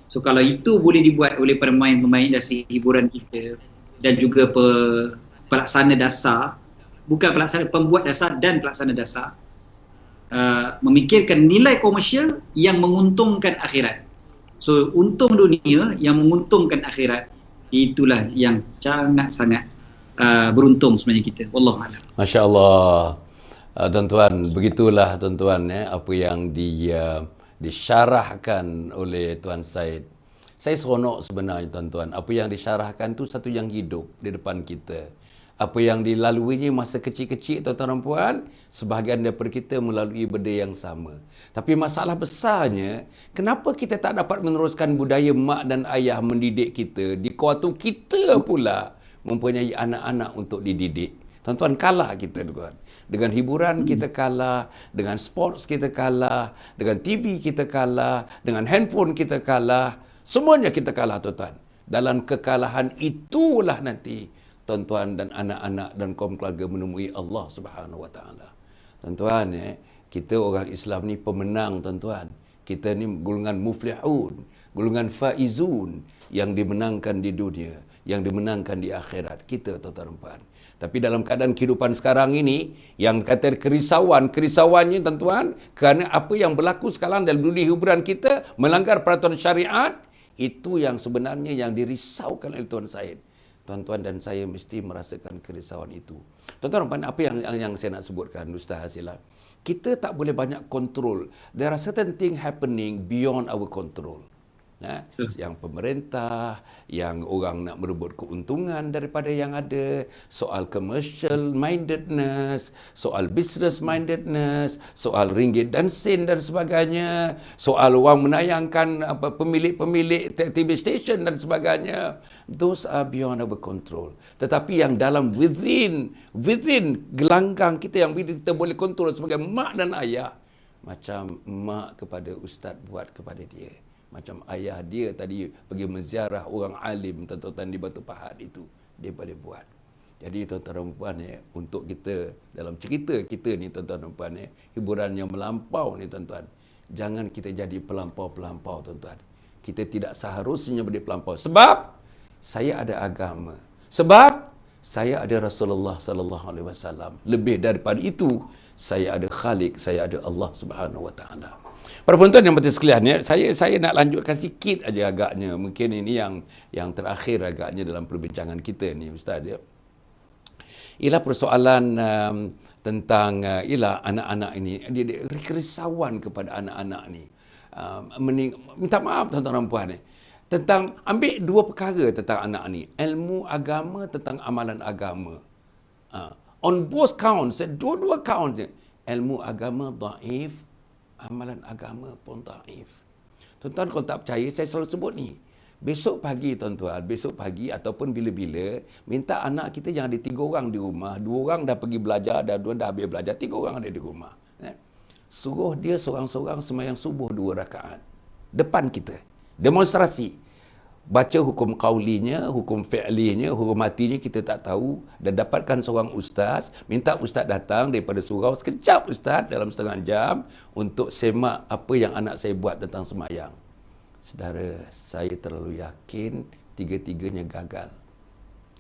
So kalau itu boleh dibuat oleh pemain-pemain industri hiburan kita dan juga pelaksana dasar, bukan pelaksana, pembuat dasar dan pelaksana dasar, memikirkan nilai komersial yang menguntungkan akhirat. So untung dunia yang menguntungkan akhirat, itulah yang sangat-sangat beruntung sebenarnya kita. Wallahualam. Masya Allah. Tuan-tuan, begitulah tuan-tuan apa yang disyarahkan oleh Tuan Syed. Saya seronok sebenarnya tuan-tuan. Apa yang disyarahkan tu satu yang hidup di depan kita. Apa yang dilaluinya masa kecil-kecil tuan-tuan dan puan, sebahagian daripada kita melalui benda yang sama. Tapi masalah besarnya, kenapa kita tak dapat meneruskan budaya mak dan ayah mendidik kita di waktu kita pula mempunyai anak-anak untuk dididik. Tuan-tuan, kalah kita tuan. Dengan hiburan kita kalah, dengan sports kita kalah, dengan TV kita kalah, dengan handphone kita kalah, semuanya kita kalah tuan-tuan. Dalam kekalahan itulah nanti tuan-tuan dan anak-anak dan kaum keluarga menemui Allah Subhanahu Wa Taala. Tuan-tuan, kita orang Islam ni pemenang tuan-tuan. Kita ni golongan muflihun, golongan faizun yang dimenangkan di dunia, yang dimenangkan di akhirat. Kita tuan-tuan dan puan. Tapi dalam keadaan kehidupan sekarang ini, yang kata kerisauannya tuan-tuan, kerana apa yang berlaku sekarang dalam dunia hiburan kita melanggar peraturan syariat, itu yang sebenarnya yang dirisaukan oleh Tuan Syed. Tuan-tuan dan saya mesti merasakan kerisauan itu. Tuan-tuan, apa yang saya nak sebutkan, Ustaz Hasila? Kita tak boleh banyak kontrol. There are certain things happening beyond our control. Yang pemerintah, yang orang nak merebut keuntungan daripada yang ada, soal commercial mindedness, soal business mindedness, soal ringgit dan sen dan sebagainya, soal orang menayangkan pemilik-pemilik TV station dan sebagainya. Those are beyond our control. Tetapi yang dalam within gelanggang kita yang kita boleh kontrol sebagai mak dan ayah, macam mak kepada ustaz buat kepada dia, macam ayah dia tadi pergi menziarah orang alim tuan-tuan di Batu Pahat itu, dia boleh buat. Jadi tuan-tuan dan puan, untuk kita dalam cerita kita ni tuan-tuan dan puan, hiburan yang melampau ni tuan-tuan, jangan kita jadi pelampau-pelampau tuan-tuan. Kita tidak seharusnya menjadi pelampau. Sebab saya ada agama. Sebab saya ada Rasulullah sallallahu alaihi wasallam. Lebih daripada itu, saya ada Khalik, saya ada Allah Subhanahu Wa Taala. Para penonton yang berhati sekalian, saya nak lanjutkan sikit aja agaknya. Mungkin ini yang terakhir agaknya dalam perbincangan kita ni, Ustaz. Ialah persoalan tentang anak-anak ini. Dia kerisauan kepada anak-anak ni. Minta maaf tuan-tuan dan puan, tentang ambil dua perkara tentang anak ni. Ilmu agama tentang amalan agama. On both counts, dua-dua counts. Ilmu agama dhaif, amalan agama pun dhaif. Tuan-tuan, kalau tak percaya, saya selalu sebut ni. Besok pagi tuan-tuan, besok pagi ataupun bila-bila, minta anak kita yang ada 3 orang di rumah, 2 orang dah pergi belajar, dah 2 dah habis belajar, 3 orang ada di rumah. Suruh dia seorang-seorang sembahyang subuh 2 rakaat. Depan kita. Demonstrasi. Baca hukum qaulinya, hukum fi'linya, hukum matinya kita tak tahu. Dan dapatkan seorang ustaz, minta ustaz datang daripada surau sekejap ustaz dalam setengah jam untuk semak apa yang anak saya buat tentang sembahyang. Saudara, saya terlalu yakin 3-tiganya gagal.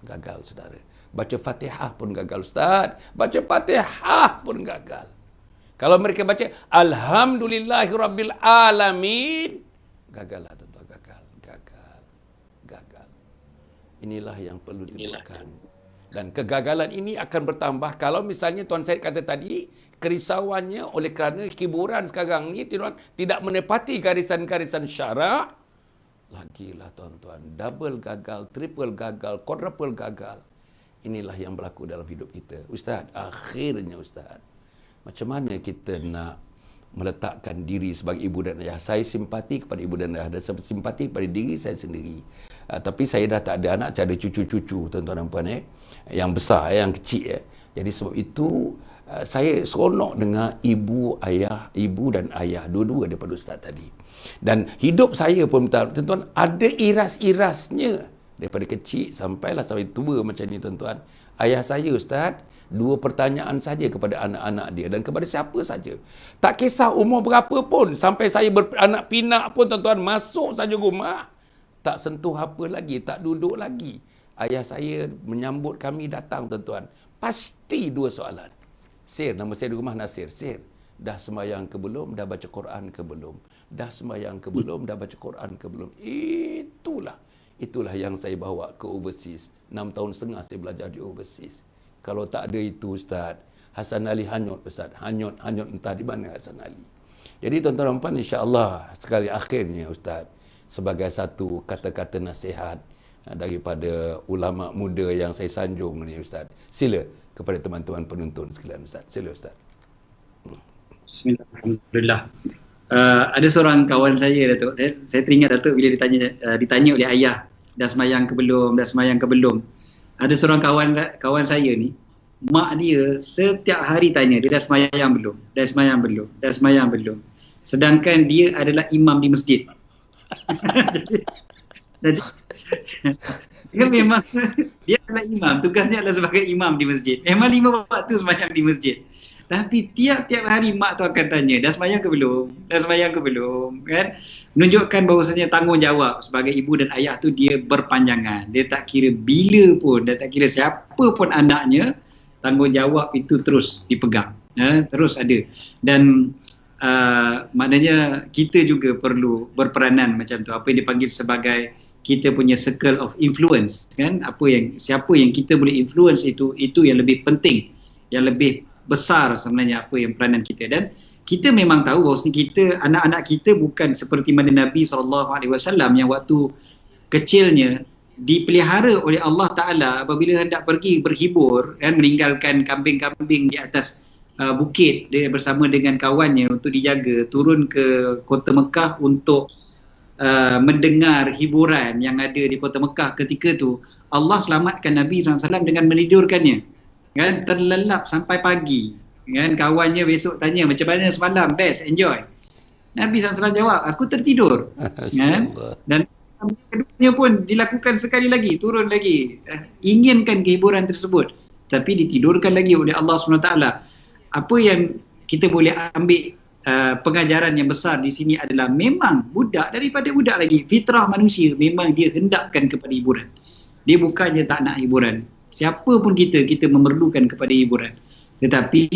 Gagal saudara. Baca Fatihah pun gagal ustaz. Baca Fatihah pun gagal. Kalau mereka baca Alhamdulillahirabbil alamin, gagal lah tuan-tuan, gagal. Inilah yang perlu dilakukan. Dan kegagalan ini akan bertambah kalau misalnya Tuan Syed kata tadi, kerisauannya oleh kerana hiburan sekarang ni tidak menepati garisan-garisan syarak. Lagilah tuan-tuan, double gagal, triple gagal, quadruple gagal. Inilah yang berlaku dalam hidup kita. Ustaz, akhirnya Ustaz, macam mana kita nak meletakkan diri sebagai ibu dan ayah? Saya simpati kepada ibu dan ayah dan simpati kepada diri saya sendiri. Tapi saya dah tak ada anak, saya ada cucu-cucu tuan-tuan dan puan, yang besar, yang kecil. Jadi sebab itu saya seronok dengar ibu dan ayah dua-dua daripada Ustaz tadi. Dan hidup saya pun tuan-tuan ada iras-irasnya daripada kecil sampai tua macam ni tuan-tuan. Ayah saya Ustaz, 2 pertanyaan saja kepada anak-anak dia dan kepada siapa saja. Tak kisah umur berapa pun, sampai saya beranak pinak pun tuan-tuan, masuk saja rumah, tak sentuh apa lagi, tak duduk lagi. Ayah saya menyambut kami datang tuan-tuan, pasti 2 soalan. Sir, nama saya di rumah Nasir. Sir, dah sembahyang ke belum? Dah baca Quran ke belum? Dah sembahyang ke belum? Dah baca Quran ke belum? Itulah yang saya bawa ke overseas. 6 tahun setengah saya belajar di overseas. Kalau tak ada itu Ustaz, Hasan Ali hanyut Ustaz. Hanyut entah di mana Hasan Ali. Jadi tuan-tuan dan puan, insya-Allah sekali akhirnya Ustaz, sebagai satu kata-kata nasihat daripada ulama muda yang saya sanjung ni Ustaz. Sila kepada teman-teman penonton sekalian Ustaz. Sila Ustaz. Bismillahirrahmanirrahim. Ada seorang kawan saya Datuk. Saya teringat Datuk bila ditanya oleh ayah, dah sembahyang ke belum? Dah sembahyang ke belum? Ada seorang kawan saya ni, mak dia setiap hari tanya dia dah sembahyang belum? Dah sembahyang belum? Dah sembahyang belum? Sedangkan dia adalah imam di masjid. Jadi dia memang dia adalah imam, tugasnya adalah sebagai imam di masjid. Memang 5 waktu sembahyang di masjid. Tapi tiap-tiap hari mak tu akan tanya, dah sembahyang ke belum? Dah sembahyang ke belum? Kan? Menunjukkan bahawasanya tanggungjawab sebagai ibu dan ayah tu dia berpanjangan. Dia tak kira bila pun, dia tak kira siapa pun anaknya, tanggungjawab itu terus dipegang. Terus ada. Dan maknanya kita juga perlu berperanan macam tu. Apa yang dipanggil sebagai kita punya circle of influence, kan? Siapa yang kita boleh influence itu yang lebih penting, yang lebih besar sebenarnya apa yang peranan kita. Dan kita memang tahu bahawa kita, anak-anak kita bukan seperti mana Nabi SAW yang waktu kecilnya dipelihara oleh Allah Ta'ala apabila hendak pergi berhibur, kan, meninggalkan kambing-kambing di atas bukit dia bersama dengan kawannya untuk dijaga, turun ke kota Mekah untuk mendengar hiburan yang ada di kota Mekah ketika tu. Allah selamatkan Nabi SAW dengan menidurkannya, kan, terlelap sampai pagi, kan. Kawannya besok tanya macam mana semalam, best, enjoy. Nabi SAW jawab, aku tertidur, kan. Dan keduanya pun dilakukan sekali lagi, turun lagi, inginkan kehiburan tersebut, tapi ditidurkan lagi oleh Allah SWT. Apa yang kita boleh ambil pengajaran yang besar di sini adalah memang daripada budak lagi, fitrah manusia memang dia hendakkan kepada hiburan. Dia bukannya tak nak hiburan. Siapa pun kita memerlukan kepada hiburan. Tetapi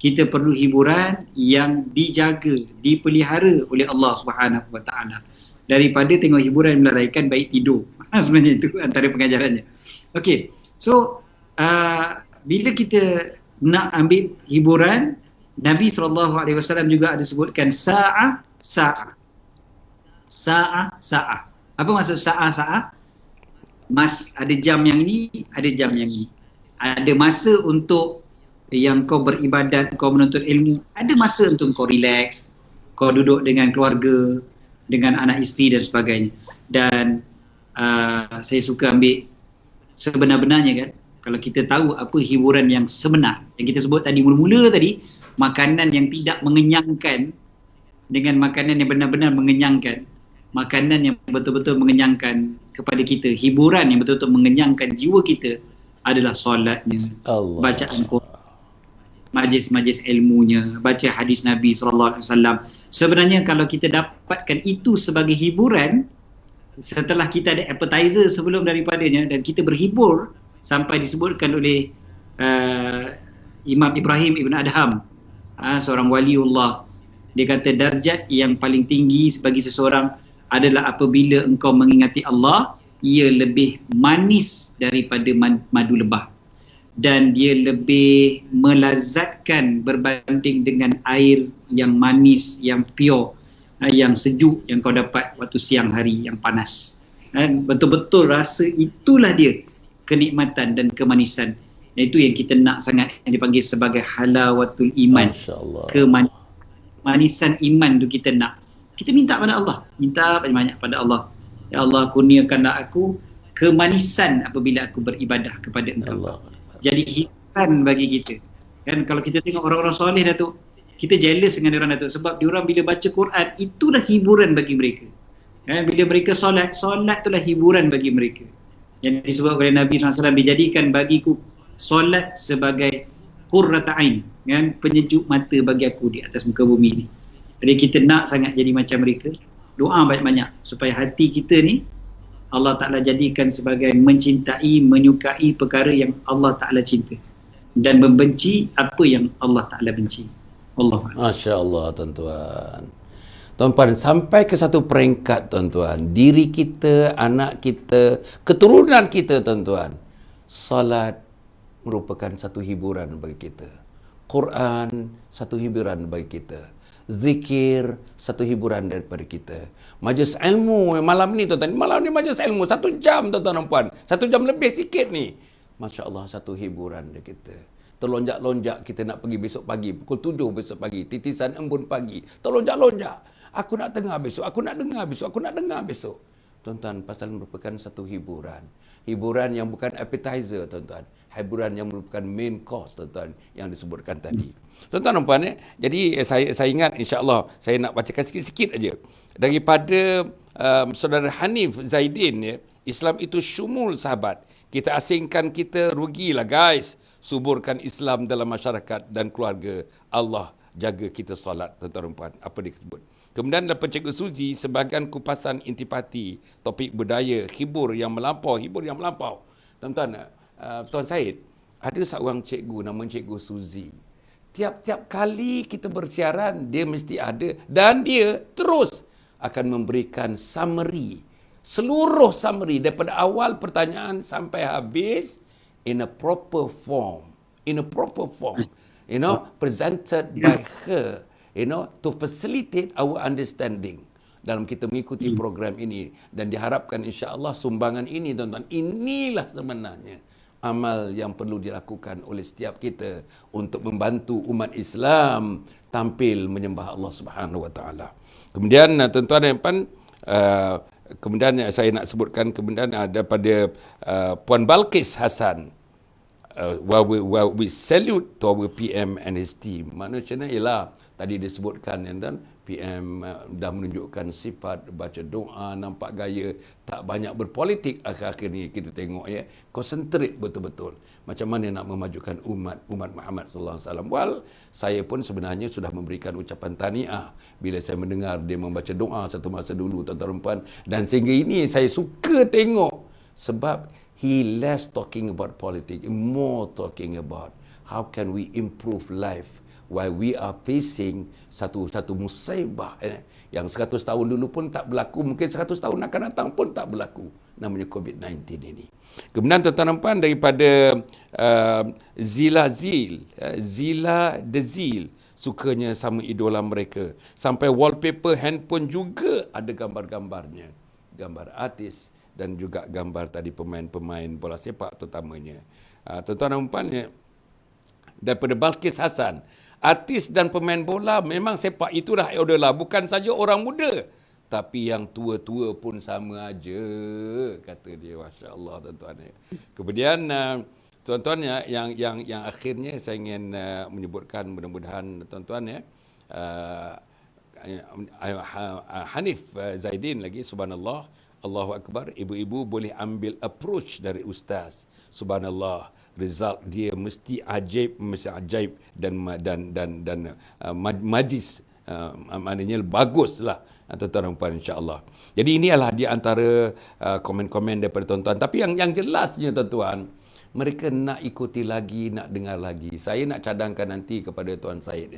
kita perlu hiburan yang dijaga, dipelihara oleh Allah Subhanahu Wa Taala. Daripada tengok hiburan melalaikan, baik tidur. Sebenarnya itu antara pengajarannya. Okey. So bila kita nak ambil hiburan, Nabi SAW juga ada sebutkan sa'ah. Apa maksud sa'ah? Ada jam yang ni, ada jam yang ni. Ada masa untuk yang kau beribadat, kau menuntut ilmu. Ada masa untuk kau relax, kau duduk dengan keluarga, dengan anak isteri dan sebagainya. Dan saya suka ambil sebenar-benarnya, kan, kalau kita tahu apa hiburan yang sebenar yang kita sebut tadi mula-mula tadi, makanan yang tidak mengenyangkan dengan makanan yang benar-benar mengenyangkan, makanan yang betul-betul mengenyangkan kepada kita, hiburan yang betul-betul mengenyangkan jiwa kita adalah solatnya, bacaan Quran, majlis-majlis ilmunya, baca hadis Nabi SAW. Sebenarnya kalau kita dapatkan itu sebagai hiburan, setelah kita ada appetizer sebelum daripadanya dan kita berhibur, sampai disebutkan oleh Imam Ibrahim Ibn Adham, seorang waliullah, dia kata darjat yang paling tinggi bagi seseorang adalah apabila engkau mengingati Allah, ia lebih manis daripada madu lebah, dan dia lebih melazatkan berbanding dengan air yang manis, yang pure, yang sejuk yang kau dapat waktu siang hari yang panas. Betul-betul rasa itulah dia kenikmatan dan kemanisan. Itu yang kita nak sangat, yang dipanggil sebagai halawatul iman. Kemanisan iman tu kita nak. Kita minta pada Allah, minta banyak-banyak pada Allah. Ya Allah, kurniakanlah aku kemanisan apabila aku beribadah kepada Engkau. Jadi hiburan bagi kita. Kan kalau kita tengok orang-orang soleh Datuk, kita jealous dengan orang Datuk sebab diorang bila baca Quran itulah hiburan bagi mereka. Bila mereka solat itulah hiburan bagi mereka. Yang disebut oleh Nabi SAW, dijadikan bagiku solat sebagai qurrata ain, kan, penyejuk mata bagi aku di atas muka bumi ni. Jadi kita nak sangat jadi macam mereka. Doa banyak-banyak supaya hati kita ni Allah Ta'ala jadikan sebagai mencintai, menyukai perkara yang Allah Ta'ala cinta dan membenci apa yang Allah Ta'ala benci. Allah. Masya Allah, tuan-tuan. Tuan-tuan, sampai ke satu peringkat, tuan-tuan, diri kita, anak kita, keturunan kita, tuan-tuan, salat merupakan satu hiburan bagi kita. Quran satu hiburan bagi kita. Zikir satu hiburan daripada kita. Majlis ilmu malam ni, tuan-tuan, malam ni majlis ilmu 1 jam, tuan-tuan dan puan. 1 jam lebih sikit ni. Masya Allah, satu hiburan dari kita. Terlonjak-lonjak kita nak pergi besok pagi, pukul 7 besok pagi, titisan embun pagi. Terlonjak-lonjak. Aku nak dengar besok, aku nak dengar besok, aku nak dengar besok. Tuan-tuan, pasal merupakan satu hiburan. Hiburan yang bukan appetizer, tuan-tuan. Hiburan yang merupakan main course, tuan-tuan, yang disebutkan tadi. Tuan-tuan dan puan, jadi saya ingat, insya-Allah saya nak bacakan sikit-sikit aja daripada saudara Hanif Zaidin, Islam itu syumul sahabat. Kita asingkan kita rugilah guys. Suburkan Islam dalam masyarakat dan keluarga. Allah jaga kita salat, tuan-tuan dan puan. Apa dia sebut? Kemudian dalam Cikgu Suzy, sebahagian kupasan intipati, topik budaya, hibur yang melampau. Tuan-tuan, Tuan Syed, ada seorang cikgu nama Cikgu Suzy. Tiap-tiap kali kita bersiaran, dia mesti ada dan dia terus akan memberikan summary. Seluruh summary daripada awal pertanyaan sampai habis in a proper form. Presented by her, to facilitate our understanding dalam kita mengikuti program ini. Dan diharapkan insya-Allah sumbangan ini, tuan-tuan, inilah sebenarnya amal yang perlu dilakukan oleh setiap kita untuk membantu umat Islam tampil menyembah Allah Subhanahu Wa Taala. Kemudian tuan-tuan dan puan, kemudian saya nak sebutkan kemudian daripada Puan Balqis Hasan. While we salute to our PM and his team. Maknanya ialah tadi disebutkan, dan PM dah menunjukkan sifat baca doa, nampak gaya tak banyak berpolitik. Akhir-akhir ni kita tengok concentrate betul-betul macam mana nak memajukan umat Muhammad sallallahu alaihi wasallam. Well, saya pun sebenarnya sudah memberikan ucapan tahniah bila saya mendengar dia membaca doa satu masa dulu, tuan-tuan dan puan, dan sehingga ini saya suka tengok sebab he less talking about politics, more talking about how can we improve life while we are facing satu musibah yang 100 tahun dulu pun tak berlaku, mungkin 100 tahun akan datang pun tak berlaku, namanya COVID-19 ini. Kemudian tuan-tuan dan puan, daripada Zila Dezil, sukanya sama idola mereka. Sampai wallpaper handphone juga ada gambar-gambarnya. Gambar artis dan juga gambar tadi pemain-pemain bola sepak terutamanya. Tuan-tuan dan puan, daripada Balqis Hasan, artis dan pemain bola memang sepak itulah idola, bukan saja orang muda, tapi yang tua-tua pun sama aja, kata dia. Masya-Allah, tuan-tuan. Kemudian tuan-tuan, yang akhirnya saya ingin menyebutkan, mudah-mudahan tuan-tuan Hanif Zaidin lagi, subhanallah, Allahu Akbar, ibu-ibu boleh ambil approach dari ustaz. Subhanallah, result dia mesti ajaib dan majlis, maknanya baguslah, tuan-tuan dan puan, insya-Allah. Jadi ini adalah di antara komen-komen daripada tuan-tuan. Tapi yang jelasnya, tuan-tuan, mereka nak ikuti lagi, nak dengar lagi. Saya nak cadangkan nanti kepada Tuan Syed,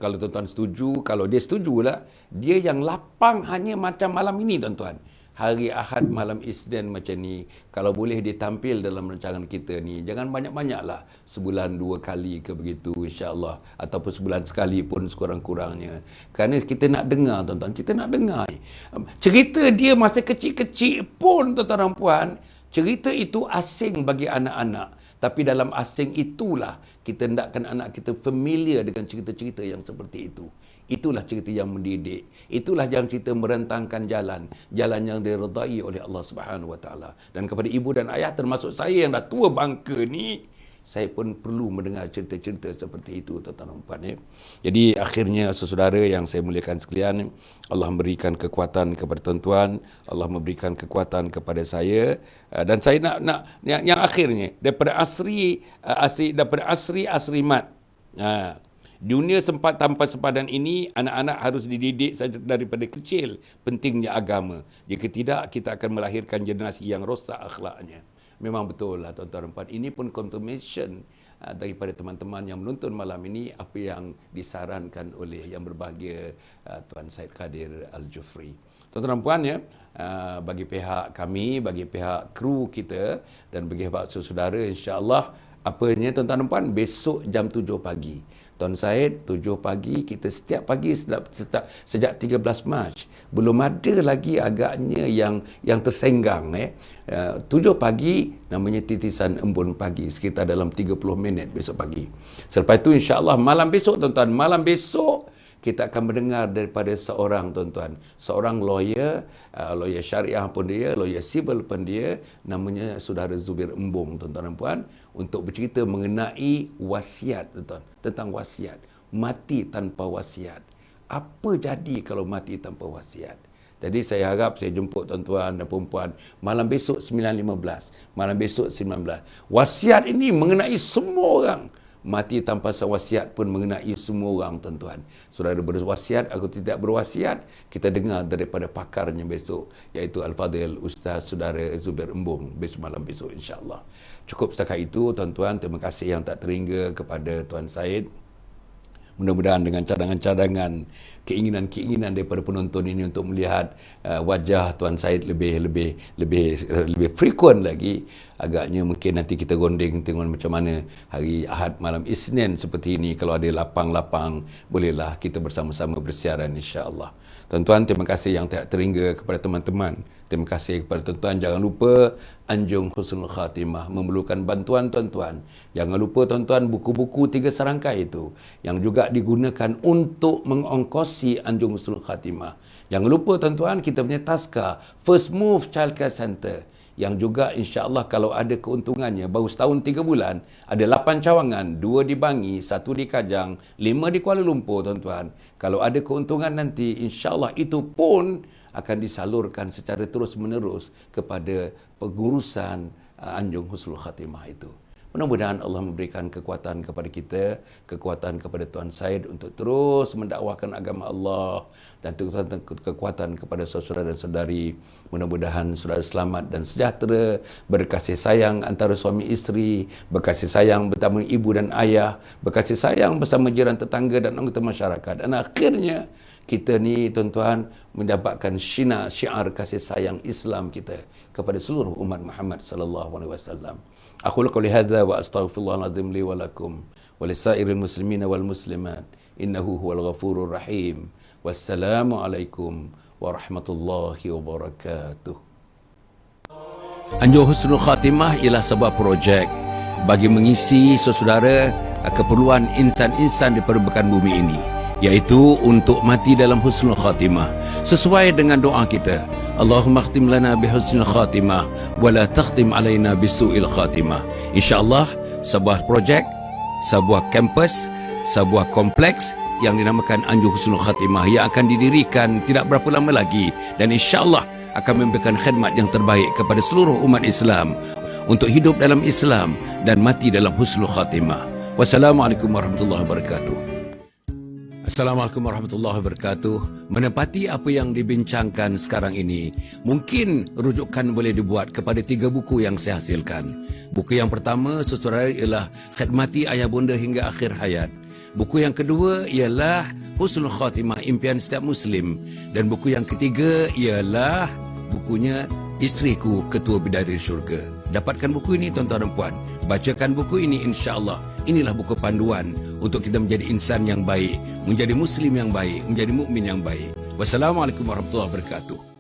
kalau tuan-tuan setuju, kalau dia setujulah, dia yang lapang hanya macam malam ini, tuan-tuan. Hari Ahad, malam Isnin macam ni, kalau boleh ditampil dalam rancangan kita ni, jangan banyak-banyaklah, sebulan 2 kali ke begitu, insya-Allah, ataupun sebulan sekali pun sekurang-kurangnya. Kerana kita nak dengar, tuan-tuan, kita nak dengar cerita dia masa kecil-kecil pun, tuan-tuan dan puan. Cerita itu asing bagi anak-anak, tapi dalam asing itulah kita hendakkan anak kita familiar dengan cerita-cerita yang seperti itu. Itulah cerita yang mendidik. Itulah yang cerita merentangkan jalan yang diredai oleh Allah Subhanahu Wa Taala. Dan kepada ibu dan ayah, termasuk saya yang dah tua bangka ni, saya pun perlu mendengar cerita-cerita seperti itu, tuan-tuan dan puan. Jadi akhirnya saudara yang saya muliakan sekalian, Allah memberikan kekuatan kepada tuan-tuan, Allah memberikan kekuatan kepada saya, dan saya nak yang akhirnya daripada asri mat. Dunia sempat tanpa sepadan ini, anak-anak harus dididik saja daripada kecil pentingnya agama. Jika tidak, kita akan melahirkan generasi yang rosak akhlaknya. Memang betul lah tuan-tuan dan puan. Ini pun confirmation daripada teman-teman yang menonton malam ini apa yang disarankan oleh yang berbahagia Tuan Syed Qadir Al-Jufri. Tuan-tuan dan puan, bagi pihak kami, bagi pihak kru kita dan bagi pihak saudara, insya-Allah apanya tuan-tuan dan puan, besok jam 7 pagi. Tuan Syed, 7 pagi, kita setiap pagi sejak 13 Mac. Belum ada lagi agaknya yang tersenggang. 7 pagi, namanya titisan embun pagi, sekitar dalam 30 minit besok pagi. Selepas itu insya-Allah malam besok tuan-tuan, malam besok kita akan mendengar daripada seorang tuan-tuan, seorang lawyer syariah pun dia, lawyer civil pun dia, namanya saudara Zubir Embong, tuan-tuan dan puan, untuk bercerita mengenai wasiat, tuan-tuan, tentang wasiat, mati tanpa wasiat. Apa jadi kalau mati tanpa wasiat? Jadi saya harap saya jemput tuan-tuan dan puan-puan malam besok 9.15, malam besok 19. Wasiat ini mengenai semua orang. Mati tanpa wasiat pun mengenai semua orang, tuan-tuan. Saudara berwasiat atau tidak berwasiat, kita dengar daripada pakarnya besok, iaitu Al-Fadhil Ustaz Saudara Zubir Embong malam besok, insya-Allah. Cukup setakat itu, tuan-tuan. Terima kasih yang tak terhingga kepada Tuan Syed. Mudah-mudahan dengan cadangan-cadangan, keinginan-keinginan daripada penonton ini untuk melihat wajah Tuan Syed lebih frequent lagi, agaknya mungkin nanti kita gondeng tengok macam mana hari Ahad malam Isnin seperti ini, kalau ada lapang-lapang, bolehlah kita bersama-sama bersiaran, insya-Allah. Tuan-tuan, terima kasih yang tak terhingga kepada teman-teman. Terima kasih kepada tuan-tuan. Jangan lupa Anjung Husnul Khatimah memerlukan bantuan tuan-tuan. Jangan lupa tuan-tuan, buku-buku 3 serangkai itu yang juga digunakan untuk mengongkosi Anjung Husnul Khatimah. Jangan lupa tuan-tuan, kita punya taska First Move Childcare Center yang juga insya-Allah kalau ada keuntungannya, baru setahun 3 bulan, ada 8 cawangan, 2 di Bangi, 1 di Kajang, 5 di Kuala Lumpur, tuan-tuan. Kalau ada keuntungan nanti, insya-Allah itu pun akan disalurkan secara terus-menerus kepada pengurusan Anjung Husnul Khatimah itu. Mudah-mudahan Allah memberikan kekuatan kepada kita, kekuatan kepada Tuan Syed untuk terus mendakwahkan agama Allah, dan kekuatan kepada saudara dan saudari. Mudah-mudahan saudara selamat dan sejahtera, berkasih sayang antara suami isteri, berkasih sayang bersama ibu dan ayah, berkasih sayang bersama jiran tetangga dan anggota masyarakat. Dan akhirnya kita ni tuan-tuan mendapatkan syiar kasih sayang Islam kita kepada seluruh umat Muhammad sallallahu alaihi wasallam. Aqulu qouli hadza wa astaghfirullahal azim li wa lakum wa lisairil muslimina wal muslimat innahu huwal ghafurur rahim. Wassalamu alaikum warahmatullahi wabarakatuh. Anjung Husnul Khatimah ialah sebuah projek bagi mengisi saudara keperluan insan-insan di permukaan bumi ini, iaitu untuk mati dalam husnul khatimah sesuai dengan doa kita, Allahumma khtim lana bihusnul khatimah wa la takhtim alaina bisu'il khatimah. InsyaAllah sebuah projek, sebuah kampus, sebuah kompleks yang dinamakan Anjung Husnul Khatimah yang akan didirikan tidak berapa lama lagi, dan insyaAllah akan memberikan khidmat yang terbaik kepada seluruh umat Islam untuk hidup dalam Islam dan mati dalam husnul khatimah. Wassalamualaikum warahmatullahi wabarakatuh. Assalamualaikum warahmatullahi wabarakatuh. Menepati apa yang dibincangkan sekarang ini, mungkin rujukan boleh dibuat kepada 3 buku yang saya hasilkan. Buku yang pertama, saudara, ialah Khidmati Ayah Bunda Hingga Akhir Hayat. Buku yang kedua ialah Husnul Khatimah, Impian Setiap Muslim. Dan buku yang ketiga ialah bukunya Isteriku Ketua Bidadari Syurga. Dapatkan buku ini tuan-tuan dan puan. Bacakan buku ini, insya-Allah. Inilah buku panduan untuk kita menjadi insan yang baik, menjadi muslim yang baik, menjadi mukmin yang baik. Wassalamualaikum warahmatullahi wabarakatuh.